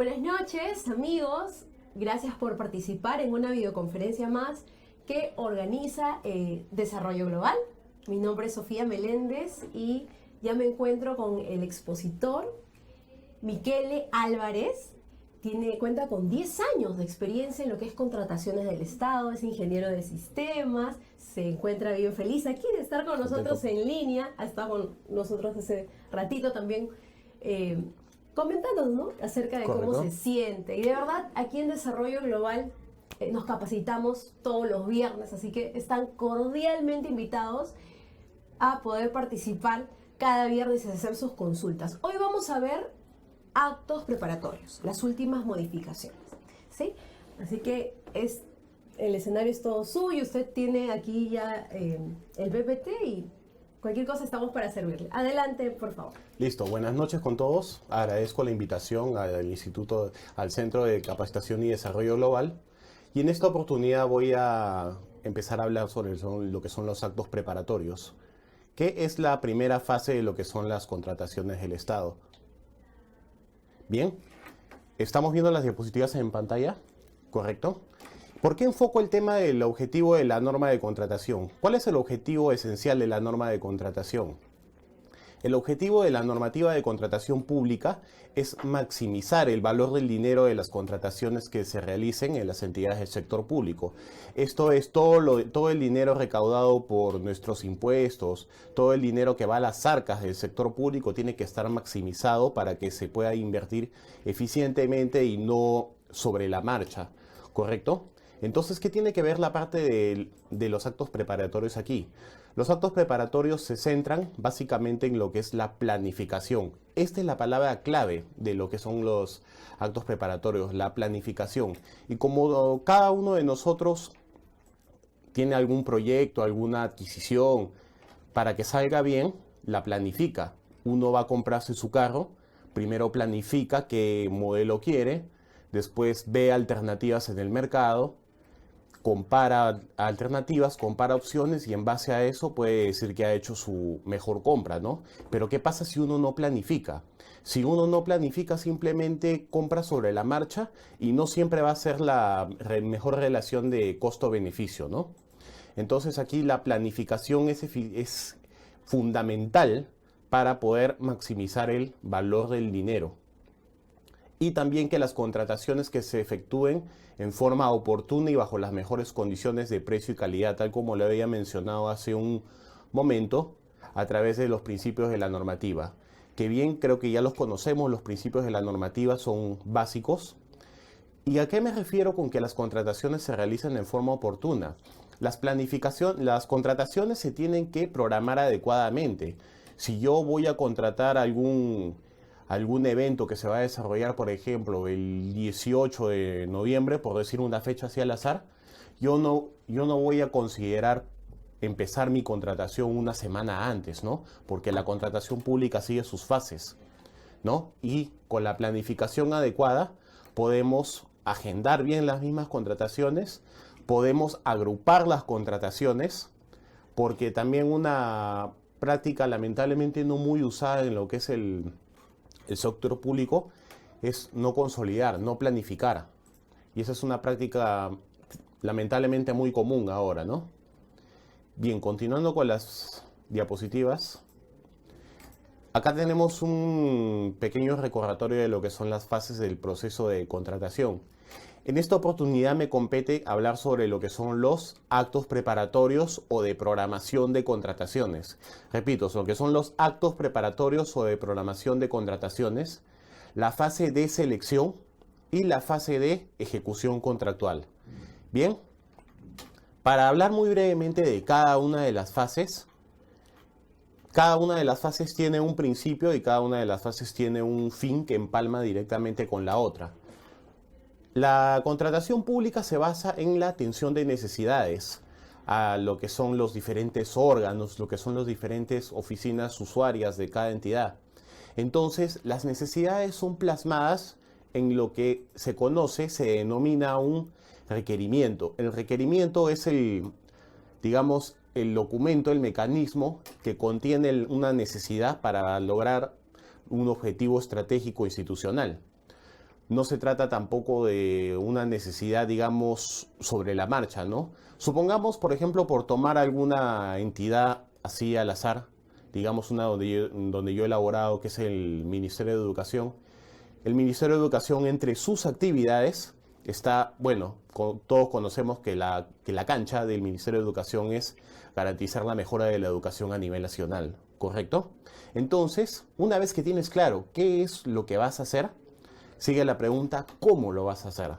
Buenas noches, amigos. Gracias por participar en una videoconferencia más que organiza Desarrollo Global. Mi nombre es Sofía Meléndez y ya me encuentro con el expositor Miquele Álvarez. Cuenta con 10 años de experiencia en lo que es contrataciones del Estado, es ingeniero de sistemas, se encuentra bien feliz aquí de estar con nosotros en línea, ha estado con nosotros hace ratito también comentándonos, ¿no?, acerca de cómo se siente. Y de verdad, aquí en Desarrollo Global nos capacitamos todos los viernes, así que están cordialmente invitados a poder participar cada viernes y hacer sus consultas. Hoy vamos a ver actos preparatorios, las últimas modificaciones, ¿sí? Así que el escenario es todo suyo, usted tiene aquí ya el PPT y cualquier cosa estamos para servirle. Adelante, por favor. Listo, buenas noches con todos. Agradezco la invitación al Instituto, al Centro de Capacitación y Desarrollo Global. Y en esta oportunidad voy a empezar a hablar sobre lo que son los actos preparatorios, que es la primera fase de lo que son las contrataciones del Estado. Bien, estamos viendo las diapositivas en pantalla, ¿correcto? ¿Por qué enfoco el tema del objetivo de la norma de contratación? ¿Cuál es el objetivo esencial de la norma de contratación? El objetivo de la normativa de contratación pública es maximizar el valor del dinero de las contrataciones que se realicen en las entidades del sector público. Esto es todo el dinero recaudado por nuestros impuestos, todo el dinero que va a las arcas del sector público tiene que estar maximizado para que se pueda invertir eficientemente y no sobre la marcha, ¿correcto? Entonces, ¿qué tiene que ver la parte de los actos preparatorios aquí? Los actos preparatorios se centran básicamente en lo que es la planificación. Esta es la palabra clave de lo que son los actos preparatorios, la planificación. Y como cada uno de nosotros tiene algún proyecto, alguna adquisición, para que salga bien, la planifica. Uno va a comprarse su carro, primero planifica qué modelo quiere, después ve alternativas en el mercado, compara alternativas, compara opciones y en base a eso puede decir que ha hecho su mejor compra, ¿no? Pero ¿qué pasa si uno no planifica? Si uno no planifica, simplemente compra sobre la marcha y no siempre va a ser la mejor relación de costo-beneficio, ¿no? Entonces aquí la planificación es fundamental para poder maximizar el valor del dinero. Y también que las contrataciones que se efectúen en forma oportuna y bajo las mejores condiciones de precio y calidad, tal como lo había mencionado hace un momento, a través de los principios de la normativa. Que bien, creo que ya los conocemos, los principios de la normativa son básicos. ¿Y a qué me refiero con que las contrataciones se realicen en forma oportuna? Las contrataciones se tienen que programar adecuadamente. Si yo voy a contratar algún evento que se va a desarrollar, por ejemplo, el 18 de noviembre, por decir una fecha así al azar, yo no voy a considerar empezar mi contratación una semana antes, ¿no? Porque la contratación pública sigue sus fases, ¿no? Y con la planificación adecuada podemos agendar bien las mismas contrataciones, podemos agrupar las contrataciones, porque también una práctica lamentablemente no muy usada en lo que es el sector público es no consolidar, no planificar. Y esa es una práctica lamentablemente muy común ahora, ¿no? Bien, continuando con las diapositivas. Acá tenemos un pequeño recordatorio de lo que son las fases del proceso de contratación. En esta oportunidad me compete hablar sobre lo que son los actos preparatorios o de programación de contrataciones. Repito, lo que son los actos preparatorios o de programación de contrataciones, la fase de selección y la fase de ejecución contractual. Bien, para hablar muy brevemente de cada una de las fases tiene un principio y cada una de las fases tiene un fin que empalma directamente con la otra. La contratación pública se basa en la atención de necesidades a lo que son los diferentes órganos, lo que son las diferentes oficinas usuarias de cada entidad. Entonces, las necesidades son plasmadas en lo que se denomina un requerimiento. El requerimiento es el documento, el mecanismo que contiene una necesidad para lograr un objetivo estratégico institucional. no se trata tampoco de una necesidad, digamos, sobre la marcha, ¿no? Supongamos, por ejemplo, por tomar alguna entidad así al azar, digamos una donde yo he elaborado, que es el Ministerio de Educación. El Ministerio de Educación, entre sus actividades, está, bueno, todos conocemos que la cancha del Ministerio de Educación es garantizar la mejora de la educación a nivel nacional, ¿correcto? Entonces, una vez que tienes claro qué es lo que vas a hacer, sigue la pregunta, ¿cómo lo vas a hacer?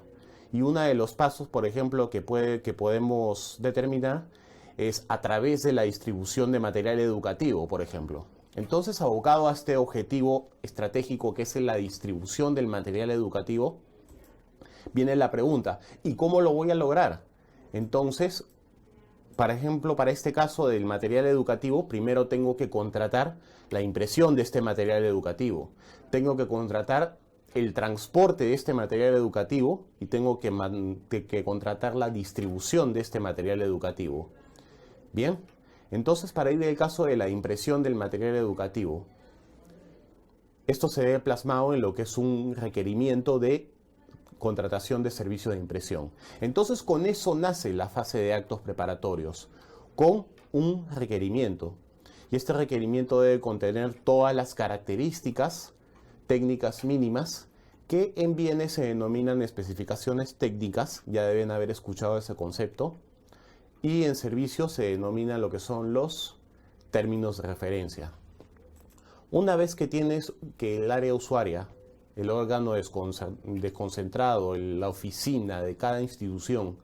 Y uno de los pasos, por ejemplo, que podemos determinar es a través de la distribución de material educativo, por ejemplo. Entonces, abocado a este objetivo estratégico que es la distribución del material educativo, viene la pregunta, ¿y cómo lo voy a lograr? Entonces, por ejemplo, para este caso del material educativo, primero tengo que contratar la impresión de este material educativo. Tengo que contratar el transporte de este material educativo y tengo que contratar la distribución de este material educativo. Bien, entonces para ir del caso de la impresión del material educativo, esto se ve plasmado en lo que es un requerimiento de contratación de servicio de impresión. Entonces con eso nace la fase de actos preparatorios, con un requerimiento. Y este requerimiento debe contener todas las características técnicas mínimas que en bienes se denominan especificaciones técnicas, ya deben haber escuchado ese concepto, y en servicios se denominan lo que son los términos de referencia. Una vez que tienes que el área usuaria, el órgano desconcentrado, la oficina de cada institución,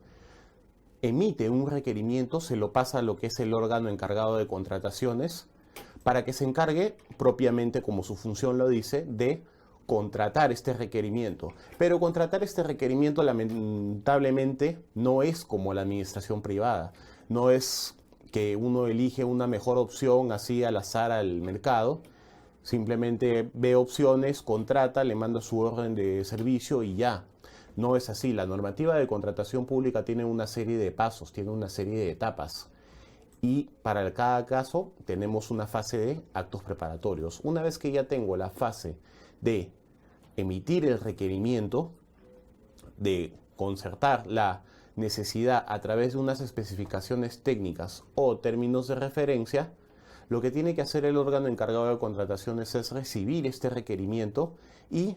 emite un requerimiento, se lo pasa a lo que es el órgano encargado de contrataciones, para que se encargue propiamente, como su función lo dice, de contratar este requerimiento. Pero contratar este requerimiento lamentablemente no es como la administración privada. No es que uno elige una mejor opción así al azar al mercado. Simplemente ve opciones, contrata, le manda su orden de servicio y ya. No es así. La normativa de contratación pública tiene una serie de pasos, tiene una serie de etapas. Y para cada caso tenemos una fase de actos preparatorios. Una vez que ya tengo la fase de emitir el requerimiento, de concertar la necesidad a través de unas especificaciones técnicas o términos de referencia, lo que tiene que hacer el órgano encargado de contrataciones es recibir este requerimiento y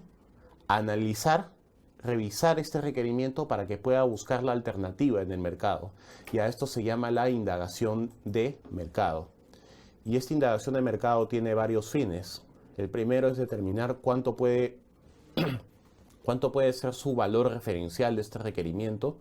analizar, revisar este requerimiento para que pueda buscar la alternativa en el mercado. Y a esto se llama la indagación de mercado. Y esta indagación de mercado tiene varios fines. El primero es determinar cuánto puede ser su valor referencial de este requerimiento,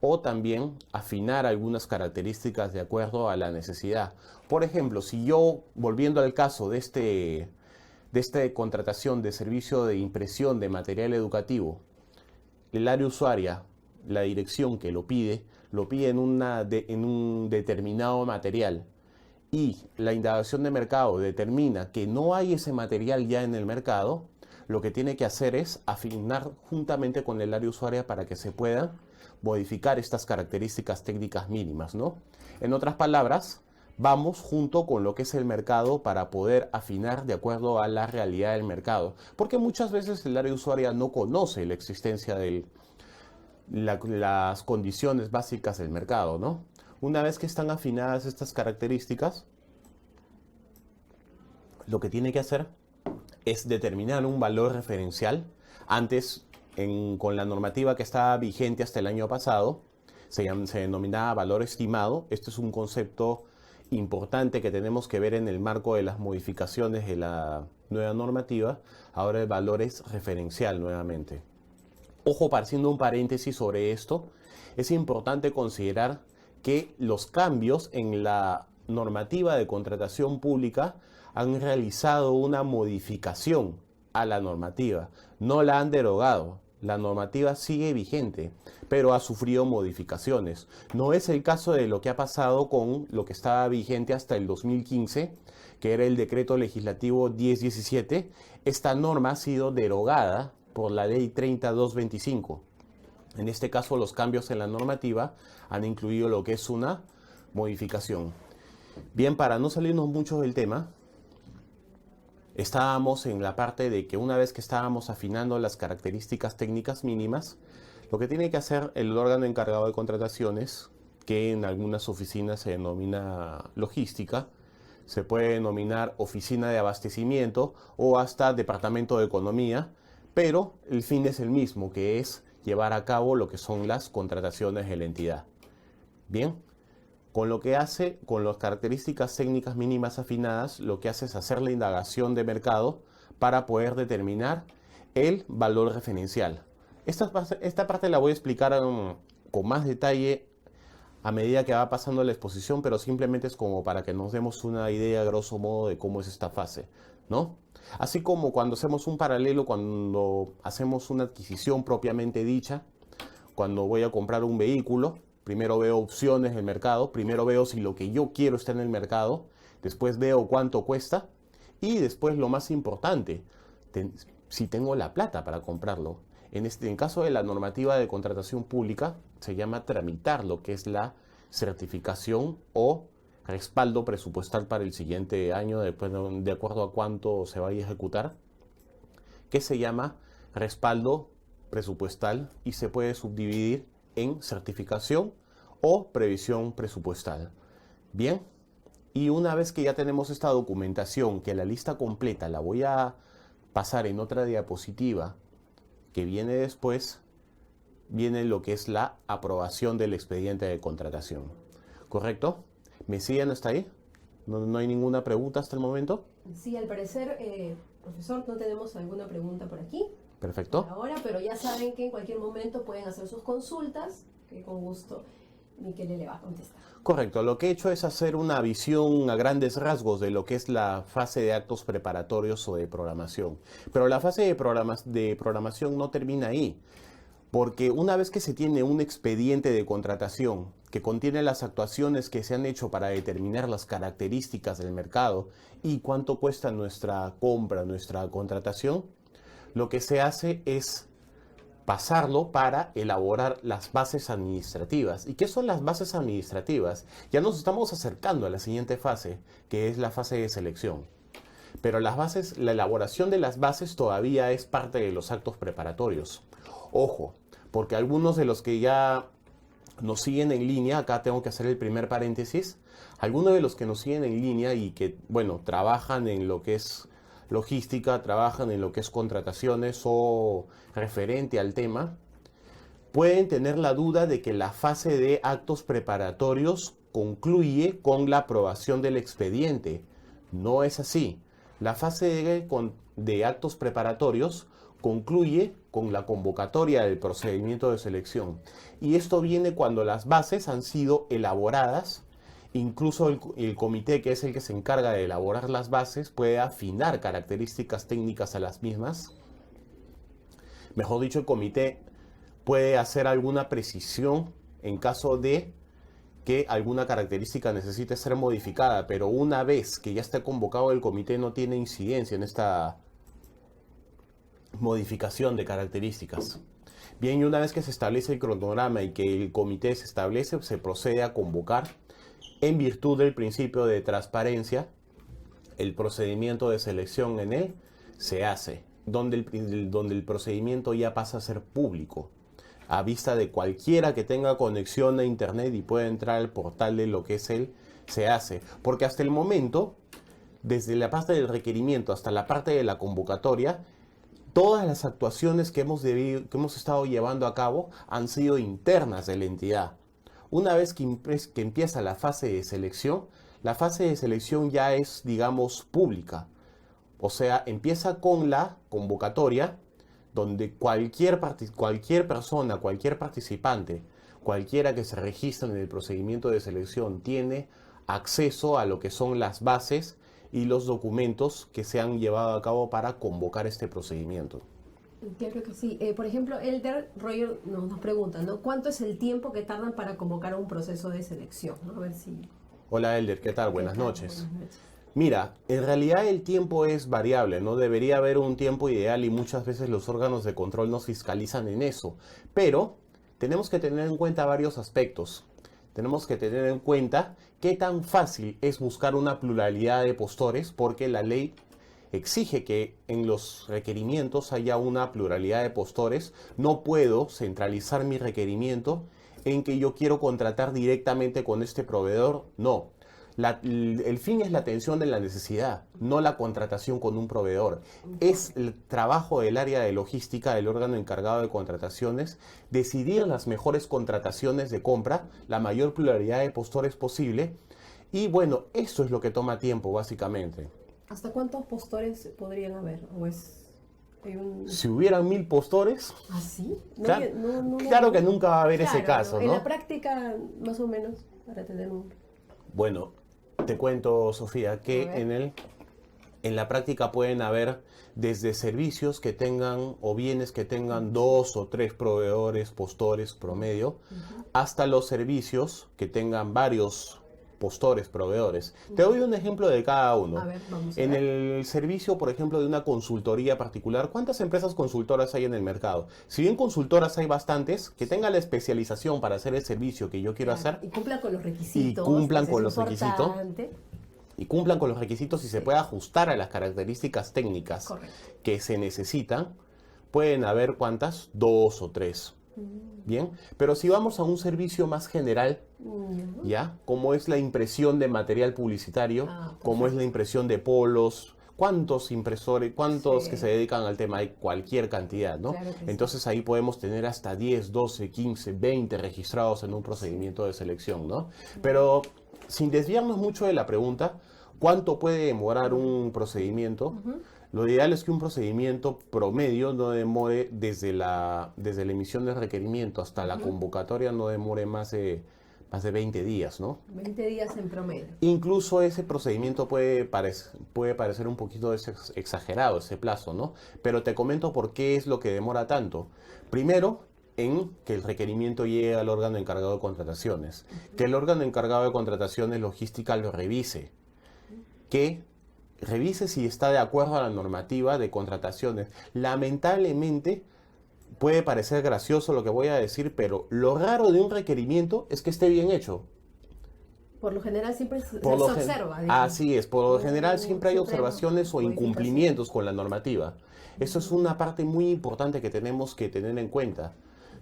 o también afinar algunas características de acuerdo a la necesidad. Por ejemplo, si yo, volviendo al caso de esta contratación de servicio de impresión de material educativo, el área usuaria, la dirección que lo pide en un determinado material, y la indagación de mercado determina que no hay ese material ya en el mercado, lo que tiene que hacer es afinar juntamente con el área usuaria para que se puedan modificar estas características técnicas mínimas, ¿no? En otras palabras, vamos junto con lo que es el mercado para poder afinar de acuerdo a la realidad del mercado. Porque muchas veces el área usuaria no conoce la existencia de las condiciones básicas del mercado, ¿no? Una vez que están afinadas estas características, lo que tiene que hacer es determinar un valor referencial. Antes, con la normativa que estaba vigente hasta el año pasado, se denominaba valor estimado. Este es un concepto importante que tenemos que ver en el marco de las modificaciones de la nueva normativa. Ahora el valor es referencial nuevamente. Ojo, haciendo un paréntesis sobre esto, es importante considerar que los cambios en la normativa de contratación pública han realizado una modificación a la normativa. No la han derogado. La normativa sigue vigente, pero ha sufrido modificaciones. No es el caso de lo que ha pasado con lo que estaba vigente hasta el 2015, que era el decreto legislativo 1017. Esta norma ha sido derogada por la ley 30225. En este caso, los cambios en la normativa han incluido lo que es una modificación. Bien, para no salirnos mucho del tema, estábamos en la parte de que una vez que estábamos afinando las características técnicas mínimas, lo que tiene que hacer el órgano encargado de contrataciones, que en algunas oficinas se denomina logística, se puede denominar oficina de abastecimiento o hasta departamento de economía, pero el fin es el mismo, que es llevar a cabo lo que son las contrataciones de la entidad. Bien, con lo que hace, con las características técnicas mínimas afinadas, lo que hace es hacer la indagación de mercado para poder determinar el valor referencial. Esta parte la voy a explicar con más detalle a medida que va pasando la exposición, pero simplemente es como para que nos demos una idea, grosso modo, de cómo es esta fase, ¿no? Así como cuando hacemos un paralelo, cuando hacemos una adquisición propiamente dicha, cuando voy a comprar un vehículo, primero veo opciones del mercado, primero veo si lo que yo quiero está en el mercado, después veo cuánto cuesta y después lo más importante, si tengo la plata para comprarlo. En caso de la normativa de contratación pública, se llama tramitar lo que es la certificación o respaldo presupuestal para el siguiente año, de acuerdo a cuánto se vaya a ejecutar, que se llama respaldo presupuestal y se puede subdividir en certificación o previsión presupuestal. Bien, y una vez que ya tenemos esta documentación, que la lista completa la voy a pasar en otra diapositiva, que viene después, viene lo que es la aprobación del expediente de contratación. ¿Correcto? ¿Me siguen hasta ahí? ¿No hay ninguna pregunta hasta el momento? Sí, al parecer, profesor, no tenemos alguna pregunta por aquí. Perfecto. Por ahora, pero ya saben que en cualquier momento pueden hacer sus consultas, que con gusto Miquel le va a contestar. Correcto. Lo que he hecho es hacer una visión a grandes rasgos de lo que es la fase de actos preparatorios o de programación. Pero la fase de programación no termina ahí, porque una vez que se tiene un expediente de contratación que contiene las actuaciones que se han hecho para determinar las características del mercado y cuánto cuesta nuestra compra, nuestra contratación, lo que se hace es pasarlo para elaborar las bases administrativas. ¿Y qué son las bases administrativas? Ya nos estamos acercando a la siguiente fase, que es la fase de selección. Pero las bases, la elaboración de las bases todavía es parte de los actos preparatorios. Ojo, porque algunos de los que ya nos siguen en línea, acá tengo que hacer el primer paréntesis, algunos de los que nos siguen en línea y que, bueno, trabajan en lo que es logística, trabajan en lo que es contrataciones o referente al tema, pueden tener la duda de que la fase de actos preparatorios concluye con la aprobación del expediente. No es así. La fase de actos preparatorios concluye con la convocatoria del procedimiento de selección. Y esto viene cuando las bases han sido elaboradas. Incluso el comité, que es el que se encarga de elaborar las bases, puede afinar características técnicas a las mismas. Mejor dicho, el comité puede hacer alguna precisión en caso de que alguna característica necesite ser modificada, pero una vez que ya esté convocado el comité no tiene incidencia en esta modificación de características. Bien, y una vez que se establece el cronograma y que el comité se establece, se procede a convocar. En virtud del principio de transparencia, el procedimiento de selección en él se hace, donde el procedimiento ya pasa a ser público, a vista de cualquiera que tenga conexión a internet y pueda entrar al portal de lo que es él, se hace. Porque hasta el momento, desde la parte del requerimiento hasta la parte de la convocatoria, todas las actuaciones que hemos estado llevando a cabo han sido internas de la entidad. Una vez que empieza la fase de selección ya es, digamos, pública. O sea, empieza con la convocatoria, donde cualquier persona, cualquier participante, cualquiera que se registre en el procedimiento de selección tiene acceso a lo que son las bases y los documentos que se han llevado a cabo para convocar este procedimiento. Claro que sí. Por ejemplo, Elder Roger nos pregunta, ¿no? ¿Cuánto es el tiempo que tardan para convocar un proceso de selección? ¿No? A ver si... Hola Elder, ¿qué tal? Buenas noches. Mira, en realidad el tiempo es variable, ¿no? Debería haber un tiempo ideal y muchas veces los órganos de control nos fiscalizan en eso. Pero tenemos que tener en cuenta varios aspectos. Tenemos que tener en cuenta qué tan fácil es buscar una pluralidad de postores, porque la ley exige que en los requerimientos haya una pluralidad de postores. No puedo centralizar mi requerimiento en que yo quiero contratar directamente con este proveedor. No. El fin es la atención de la necesidad, no la contratación con un proveedor. Es el trabajo del área de logística, del órgano encargado de contrataciones, decidir las mejores contrataciones de compra, la mayor pluralidad de postores posible. Y bueno, eso es lo que toma tiempo, básicamente. ¿Hasta cuántos postores podrían haber? ¿O Si hubieran 1000 postores, ¿ah, sí? Claro, claro que nunca va a haber ese caso, ¿no? En la práctica, más o menos, para tener un... Bueno, te cuento, Sofía, que en la práctica pueden haber desde servicios que tengan o bienes que tengan 2 o 3 proveedores, postores promedio, hasta los servicios que tengan varios postores, proveedores. Te doy un ejemplo de cada uno. A ver, vamos a En ver. el servicio, por ejemplo, de una consultoría particular, ¿cuántas empresas consultoras hay en el mercado? Si bien consultoras hay bastantes, que tengan la especialización para hacer el servicio que yo quiero hacer, Y cumplan con los requisitos. Y cumplan eso con es los requisitos. importante. y cumplan con los requisitos y se pueda ajustar a las características técnicas Correcto. que se necesitan, pueden haber ¿cuántas? 2 o 3. Bien, pero si vamos a un servicio más general, ¿ya? Como es la impresión de material publicitario, como es la impresión de polos, ¿cuántos impresores, cuántos Sí. que se dedican al tema? Hay cualquier cantidad, ¿no? Claro que sí. Entonces ahí podemos tener hasta 10, 12, 15, 20 registrados en un procedimiento de selección, ¿no? Pero sin desviarnos mucho de la pregunta, ¿cuánto puede demorar un procedimiento? Lo ideal es que un procedimiento promedio no demore desde la emisión del requerimiento hasta la convocatoria, no demore más de 20 días, ¿no? 20 días en promedio. Incluso ese procedimiento puede parecer un poquito exagerado, ese plazo, ¿no? Pero te comento por qué es lo que demora tanto. Primero, en que el requerimiento llegue al órgano encargado de contrataciones. Que el órgano encargado de contrataciones logística lo revise. Que revise si está de acuerdo a la normativa de contrataciones. Lamentablemente, puede parecer gracioso lo que voy a decir, pero lo raro de un requerimiento es que esté bien hecho. Por lo general siempre se Por lo observa. digamos. Así es, por lo general siempre hay Siempre observaciones o modificaciones. incumplimientos con la normativa. Eso es una parte muy importante que tenemos que tener en cuenta.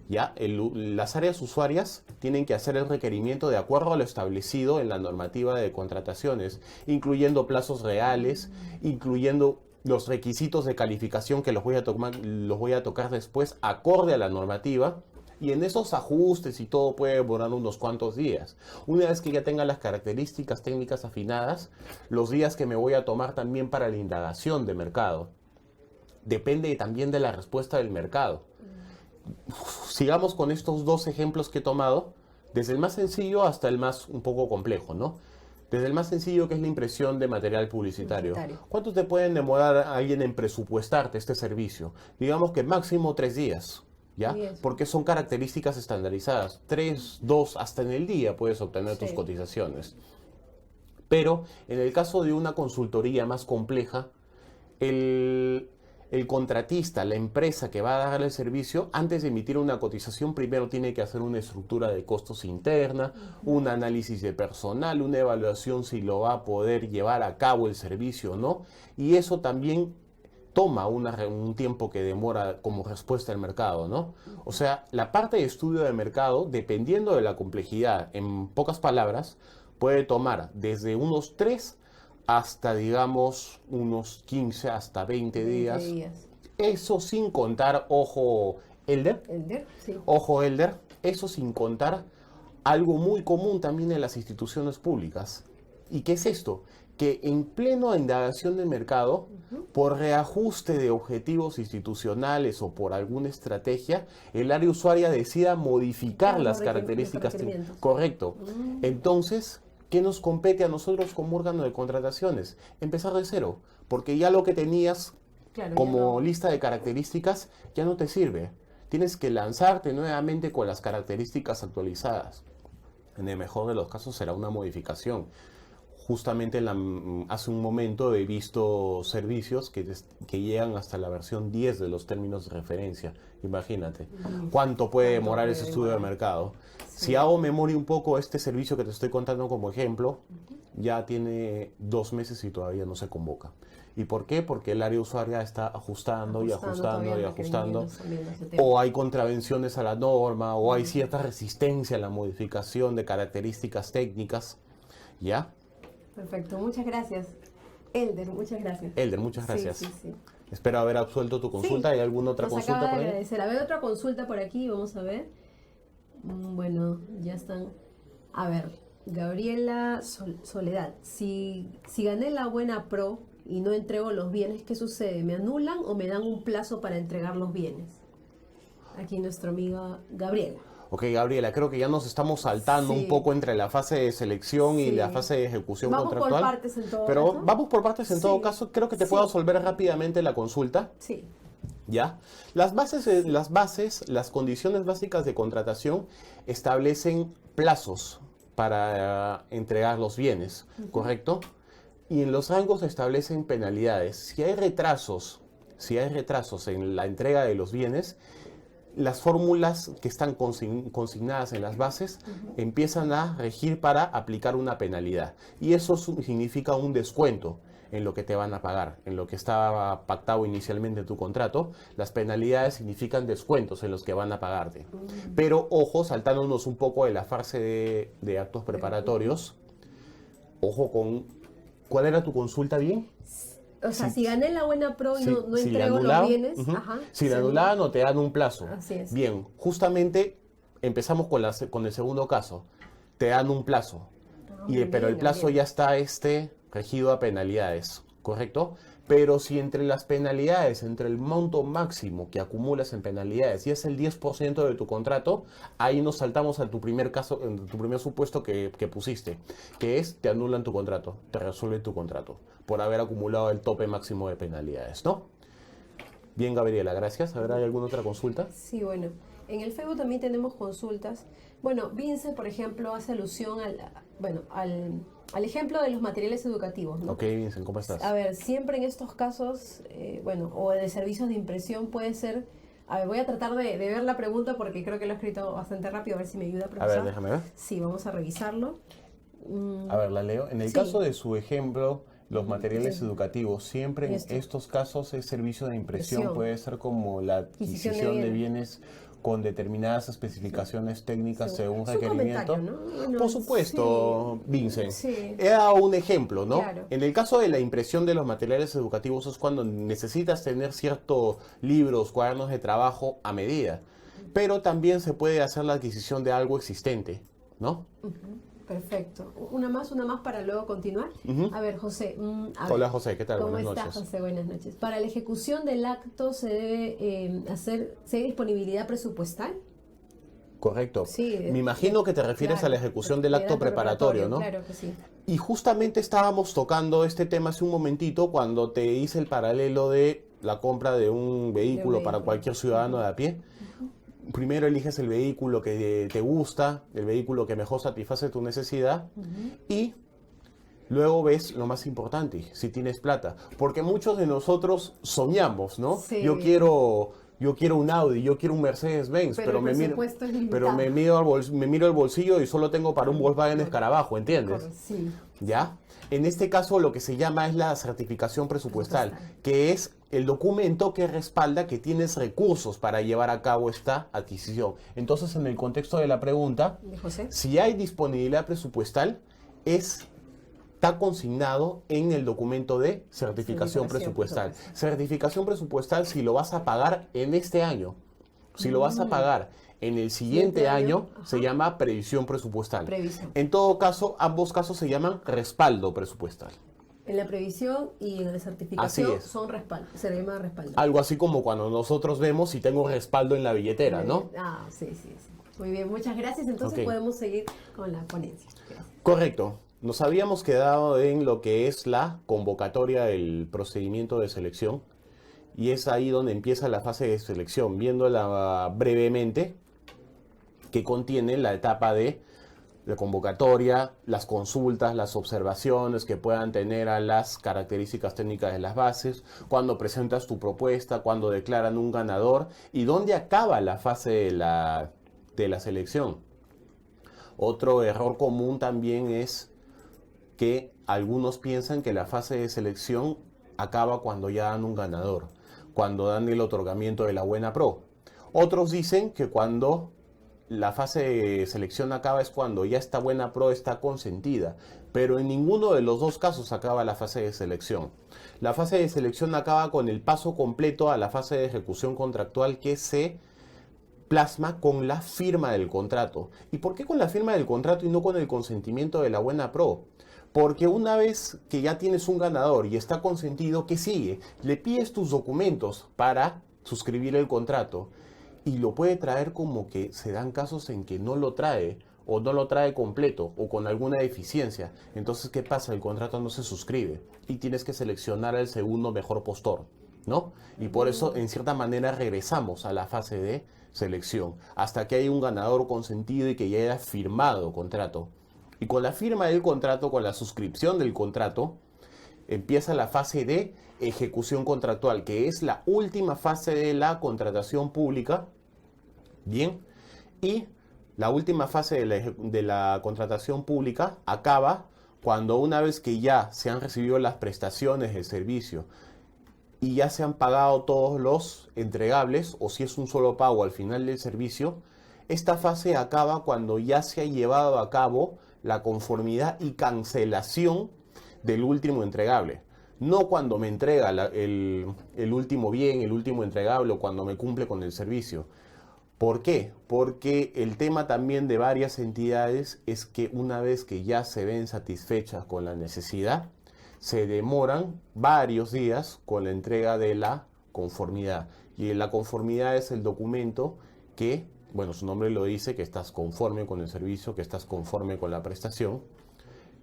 ¿Ya? Las áreas usuarias tienen que hacer el requerimiento de acuerdo a lo establecido en la normativa de contrataciones, incluyendo plazos reales, incluyendo los requisitos de calificación que los voy a tocar después, acorde a la normativa. Y en esos ajustes y todo puede demorar unos cuantos días. Una vez que ya tenga las características técnicas afinadas, los días que me voy a tomar también para la indagación de mercado. Depende también de la respuesta del mercado. Sigamos con estos 2 ejemplos que he tomado, desde el más sencillo hasta el más un poco complejo, ¿no? Desde el más sencillo, que es la impresión de material publicitario. ¿Cuánto te pueden demorar alguien en presupuestarte este servicio? Digamos que máximo 3 días, ¿ya? Porque son características estandarizadas. 3, 2, hasta en el día puedes obtener tus cotizaciones. Pero en el caso de una consultoría más compleja, el contratista, la empresa que va a darle el servicio, antes de emitir una cotización, primero tiene que hacer una estructura de costos interna, un análisis de personal, una evaluación si lo va a poder llevar a cabo el servicio o no. Y eso también toma un tiempo que demora como respuesta al mercado, ¿no? O sea, la parte de estudio de mercado, dependiendo de la complejidad, en pocas palabras, puede tomar desde unos 3 hasta, digamos, unos 15 hasta 20 días. Eso sin contar, ojo, Elder. Sí. Ojo, Elder. Eso sin contar algo muy común también en las instituciones públicas. ¿Y qué es esto? Que en plena indagación del mercado, por reajuste de objetivos institucionales o por alguna estrategia, el área usuaria decida modificar las características. Correcto. Entonces, ¿qué nos compete a nosotros como órgano de contrataciones? Empezar de cero, porque ya lo que tenías como lista de características ya no te sirve. Tienes que lanzarte nuevamente con las características actualizadas. En el mejor de los casos será una modificación. Justamente hace un momento he visto servicios que llegan hasta la versión 10 de los términos de referencia. Imagínate, ¿cuánto puede demorar ese estudio de mercado? Si hago memoria un poco, este servicio que te estoy contando como ejemplo, ya tiene 2 meses y todavía no se convoca. ¿Y por qué? Porque el área usuaria está ajustando y ajustando y ajustando. O hay contravenciones a la norma, o hay cierta resistencia a la modificación de características técnicas. ¿Ya? Perfecto, muchas gracias. Elder, muchas gracias. Elder, muchas gracias. Sí, sí, sí. Espero haber absuelto tu consulta. Sí, ¿Hay alguna otra nos consulta acaba por de ahí? agradecer. A ver, otra consulta por aquí, vamos a ver. Bueno, ya están. A ver, Gabriela Soledad. Si gané la buena pro y no entrego los bienes, ¿qué sucede? ¿Me anulan o me dan un plazo para entregar los bienes? Aquí nuestra amiga Gabriela. Ok, Gabriela, creo que ya nos estamos saltando Sí. un poco entre la fase de selección y Sí. la fase de ejecución Vamos contractual. por partes en todo Pero caso. vamos por partes en Sí. todo caso. Creo que te Sí. puedo resolver rápidamente la consulta. Sí. ¿Ya? Las condiciones básicas de contratación establecen plazos para entregar los bienes, ¿correcto? Y en los rangos se establecen penalidades. Si hay retrasos en la entrega de los bienes, las fórmulas que están consignadas en las bases empiezan a regir para aplicar una penalidad. Y eso significa un descuento en lo que te van a pagar, en lo que estaba pactado inicialmente en tu contrato. Las penalidades significan descuentos en los que van a pagarte. Pero ojo, saltándonos un poco de la fase de actos preparatorios, ojo con... ¿Cuál era tu consulta bien? O sea, si gané la buena pro y Sí, no si la entrego los anulaban, bienes, ujú. ajá, Si la según- anulaban o te dan un plazo. Así es. Bien, justamente empezamos con el segundo caso. Te dan un plazo. muy Pero el bien, plazo Gabriela. ya está regido a penalidades, ¿correcto? Pero si entre las penalidades, entre el monto máximo que acumulas en penalidades y es el 10% de tu contrato, ahí nos saltamos a tu primer caso, en tu primer supuesto que pusiste, que es te anulan tu contrato, te resuelven tu contrato por haber acumulado el tope máximo de penalidades, ¿no? Bien, Gabriela, gracias. A ver, ¿hay alguna otra consulta? Sí, bueno. En el Facebook también tenemos consultas. Bueno, Vince, por ejemplo, hace alusión al ejemplo de los materiales educativos, ¿no? Ok, Vincent, ¿cómo estás? A ver, siempre en estos casos, o de servicios de impresión puede ser... A ver, voy a tratar de ver la pregunta porque creo que lo he escrito bastante rápido, a ver si me ayuda, A profesor. ver, déjame ver. Sí, vamos a revisarlo. A ver, la leo. En el Sí. caso de su ejemplo, los materiales Sí. educativos, siempre en Esto. estos casos el servicio de impresión Impresión. puede ser como la Adquisición adquisición de de bienes con determinadas especificaciones técnicas Sí. según Es un requerimiento. comentario, ¿no? Bueno, Por supuesto, sí. Vincent. Sí. He dado un ejemplo, ¿no? Claro. En el caso de la impresión de los materiales educativos es cuando necesitas tener ciertos libros, cuadernos de trabajo a medida. Pero también se puede hacer la adquisición de algo existente, ¿no? Perfecto. Una más para luego continuar. Ujú. A ver, José. Hola, José, ¿qué tal? ¿Cómo Buenas estás, noches. José? Buenas noches. Para la ejecución del acto se debe ¿se hay disponibilidad presupuestal? Correcto. Sí, Me imagino que te refieres claro, a la ejecución del acto preparatorio, ¿no? Claro que sí. Y justamente estábamos tocando este tema hace un momentito cuando te hice el paralelo de la compra de un vehículo para vehículo. cualquier ciudadano de a pie. Primero eliges el vehículo que te gusta, el vehículo que mejor satisface tu necesidad y luego ves lo más importante, si tienes plata. Porque muchos de nosotros soñamos, ¿no? Sí. Yo quiero un Audi, yo quiero un Mercedes-Benz, Pero pero, el me miro, presupuesto es limitado. pero me miro el bolsillo y solo tengo para un Volkswagen Escarabajo, ¿entiendes? Sí. ¿Ya? En este caso lo que se llama es la certificación presupuestal, que es el documento que respalda que tienes recursos para llevar a cabo esta adquisición. Entonces, en el contexto de la pregunta, ¿De José? si hay disponibilidad presupuestal, está consignado en el documento de certificación presupuestal. Certificación presupuestal si lo vas a pagar en este año. Si lo vas a pagar en el siguiente año, se llama previsión presupuestal. Previsión. En todo caso, ambos casos se llaman respaldo presupuestal. En la previsión y en la certificación Así es. son respaldo, se le llama respaldo. Algo así como cuando nosotros vemos si tengo respaldo en la billetera, ¿no? Sí, sí, sí. Muy bien, muchas gracias. Entonces Ok. podemos seguir con la ponencia. Gracias. Correcto. Nos habíamos quedado en lo que es la convocatoria del procedimiento de selección y es ahí donde empieza la fase de selección, viéndola brevemente, que contiene la etapa de la convocatoria, las consultas, las observaciones que puedan tener a las características técnicas de las bases, cuando presentas tu propuesta, cuando declaran un ganador y dónde acaba la fase de la selección. Otro error común también es que algunos piensan que la fase de selección acaba cuando ya dan un ganador, cuando dan el otorgamiento de la buena pro. Otros dicen que cuando la fase de selección acaba es cuando ya esta buena pro está consentida, pero en ninguno de los dos casos acaba la fase de selección. La fase de selección acaba con el paso completo a la fase de ejecución contractual, que se plasma con la firma del contrato. ¿Y por qué con la firma del contrato y no con el consentimiento de la buena pro? Porque una vez que ya tienes un ganador y está consentido, ¿qué sigue? Le pides tus documentos para suscribir el contrato y lo puede traer, como que se dan casos en que no lo trae o no lo trae completo o con alguna deficiencia. Entonces, ¿qué pasa? El contrato no se suscribe y tienes que seleccionar al segundo mejor postor, ¿no? Y por eso, en cierta manera, regresamos a la fase de selección hasta que haya un ganador consentido y que ya haya firmado contrato. Y con la firma del contrato, con la suscripción del contrato, empieza la fase de ejecución contractual, que es la última fase de la contratación pública. Bien, y la última fase de la contratación pública acaba cuando, una vez que ya se han recibido las prestaciones del servicio y ya se han pagado todos los entregables, o si es un solo pago al final del servicio, esta fase acaba cuando ya se ha llevado a cabo la conformidad y cancelación del último entregable. No cuando me entrega el último bien, el último entregable, o cuando me cumple con el servicio. ¿Por qué? Porque el tema también de varias entidades es que una vez que ya se ven satisfechas con la necesidad, se demoran varios días con la entrega de la conformidad. Y la conformidad es el documento que, bueno, su nombre lo dice, que estás conforme con el servicio, que estás conforme con la prestación,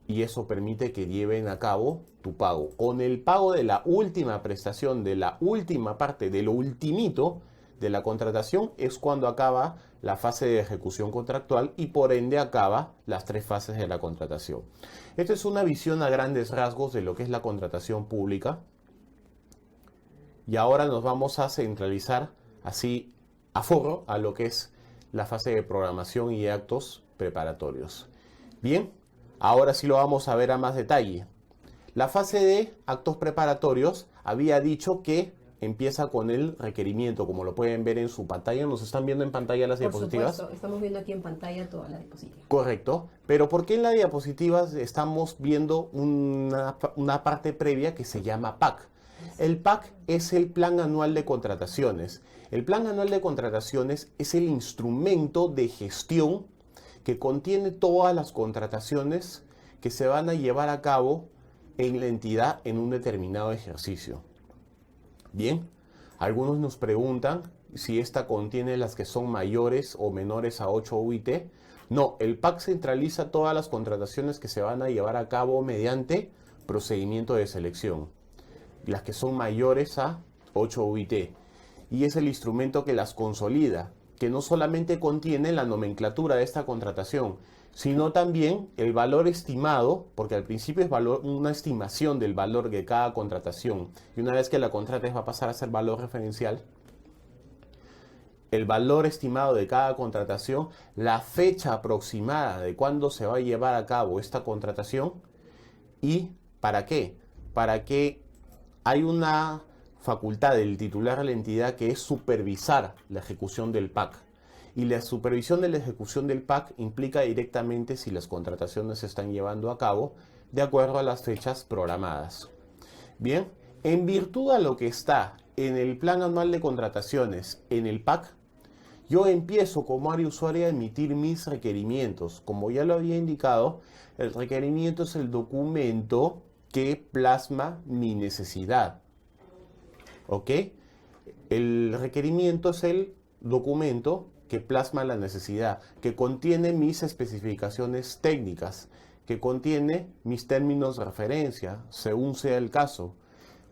y eso permite que lleven a cabo tu pago. Con el pago de la última prestación, de la última parte, de lo ultimito de la contratación, es cuando acaba la fase de ejecución contractual y por ende acaba las 3 fases de la contratación. Esta es una visión a grandes rasgos de lo que es la contratación pública. Y ahora nos vamos a centralizar así a forro a lo que es la fase de programación y actos preparatorios. Bien, ahora sí lo vamos a ver a más detalle. La fase de actos preparatorios había dicho que empieza con el requerimiento, como lo pueden ver en su pantalla. ¿Nos están viendo en pantalla las diapositivas? Por supuesto, estamos viendo aquí en pantalla toda la diapositiva. Correcto, pero ¿por qué en la diapositiva estamos viendo una parte previa que se llama PAC? El PAC es el Plan Anual de Contrataciones. El Plan Anual de Contrataciones es el instrumento de gestión que contiene todas las contrataciones que se van a llevar a cabo en la entidad en un determinado ejercicio. Bien, algunos nos preguntan si esta contiene las que son mayores o menores a 8 UIT. No, el PAC centraliza todas las contrataciones que se van a llevar a cabo mediante procedimiento de selección, las que son mayores a 8 UIT. Y es el instrumento que las consolida, que no solamente contiene la nomenclatura de esta contratación, sino también el valor estimado, porque al principio es una estimación del valor de cada contratación, y una vez que la contrates va a pasar a ser valor referencial. El valor estimado de cada contratación, la fecha aproximada de cuándo se va a llevar a cabo esta contratación. ¿Y para qué? Para que hay una facultad del titular de la entidad, que es supervisar la ejecución del PAC. Y la supervisión de la ejecución del PAC implica directamente si las contrataciones se están llevando a cabo de acuerdo a las fechas programadas. Bien, en virtud a lo que está en el Plan Anual de Contrataciones, en el PAC, yo empiezo como área usuaria a emitir mis requerimientos. Como ya lo había indicado, el requerimiento es el documento que plasma mi necesidad. ¿Ok? El requerimiento es el documento que plasma la necesidad, que contiene mis especificaciones técnicas, que contiene mis términos de referencia, según sea el caso.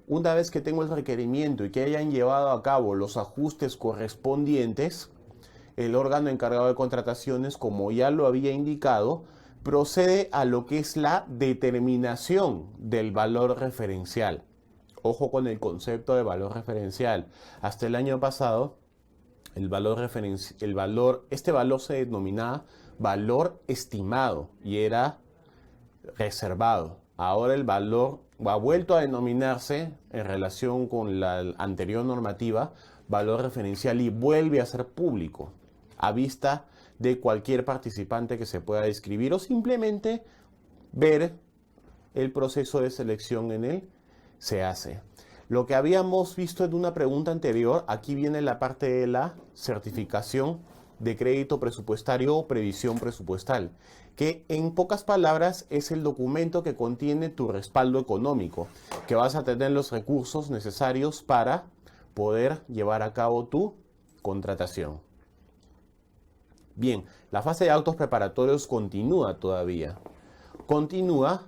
Una vez que tengo el requerimiento y que hayan llevado a cabo los ajustes correspondientes, el órgano encargado de contrataciones, como ya lo había indicado, procede a lo que es la determinación del valor referencial. Ojo con el concepto de valor referencial. Hasta el año pasado, este valor se denominaba valor estimado y era reservado. Ahora el valor ha vuelto a denominarse en relación con la anterior normativa, valor referencial, y vuelve a ser público a vista de cualquier participante que se pueda inscribir o simplemente ver el proceso de selección en él se hace. Lo que habíamos visto en una pregunta anterior, aquí viene la parte de la certificación de crédito presupuestario o previsión presupuestal, que en pocas palabras es el documento que contiene tu respaldo económico, que vas a tener los recursos necesarios para poder llevar a cabo tu contratación. Bien, la fase de actos preparatorios continúa todavía. Continúa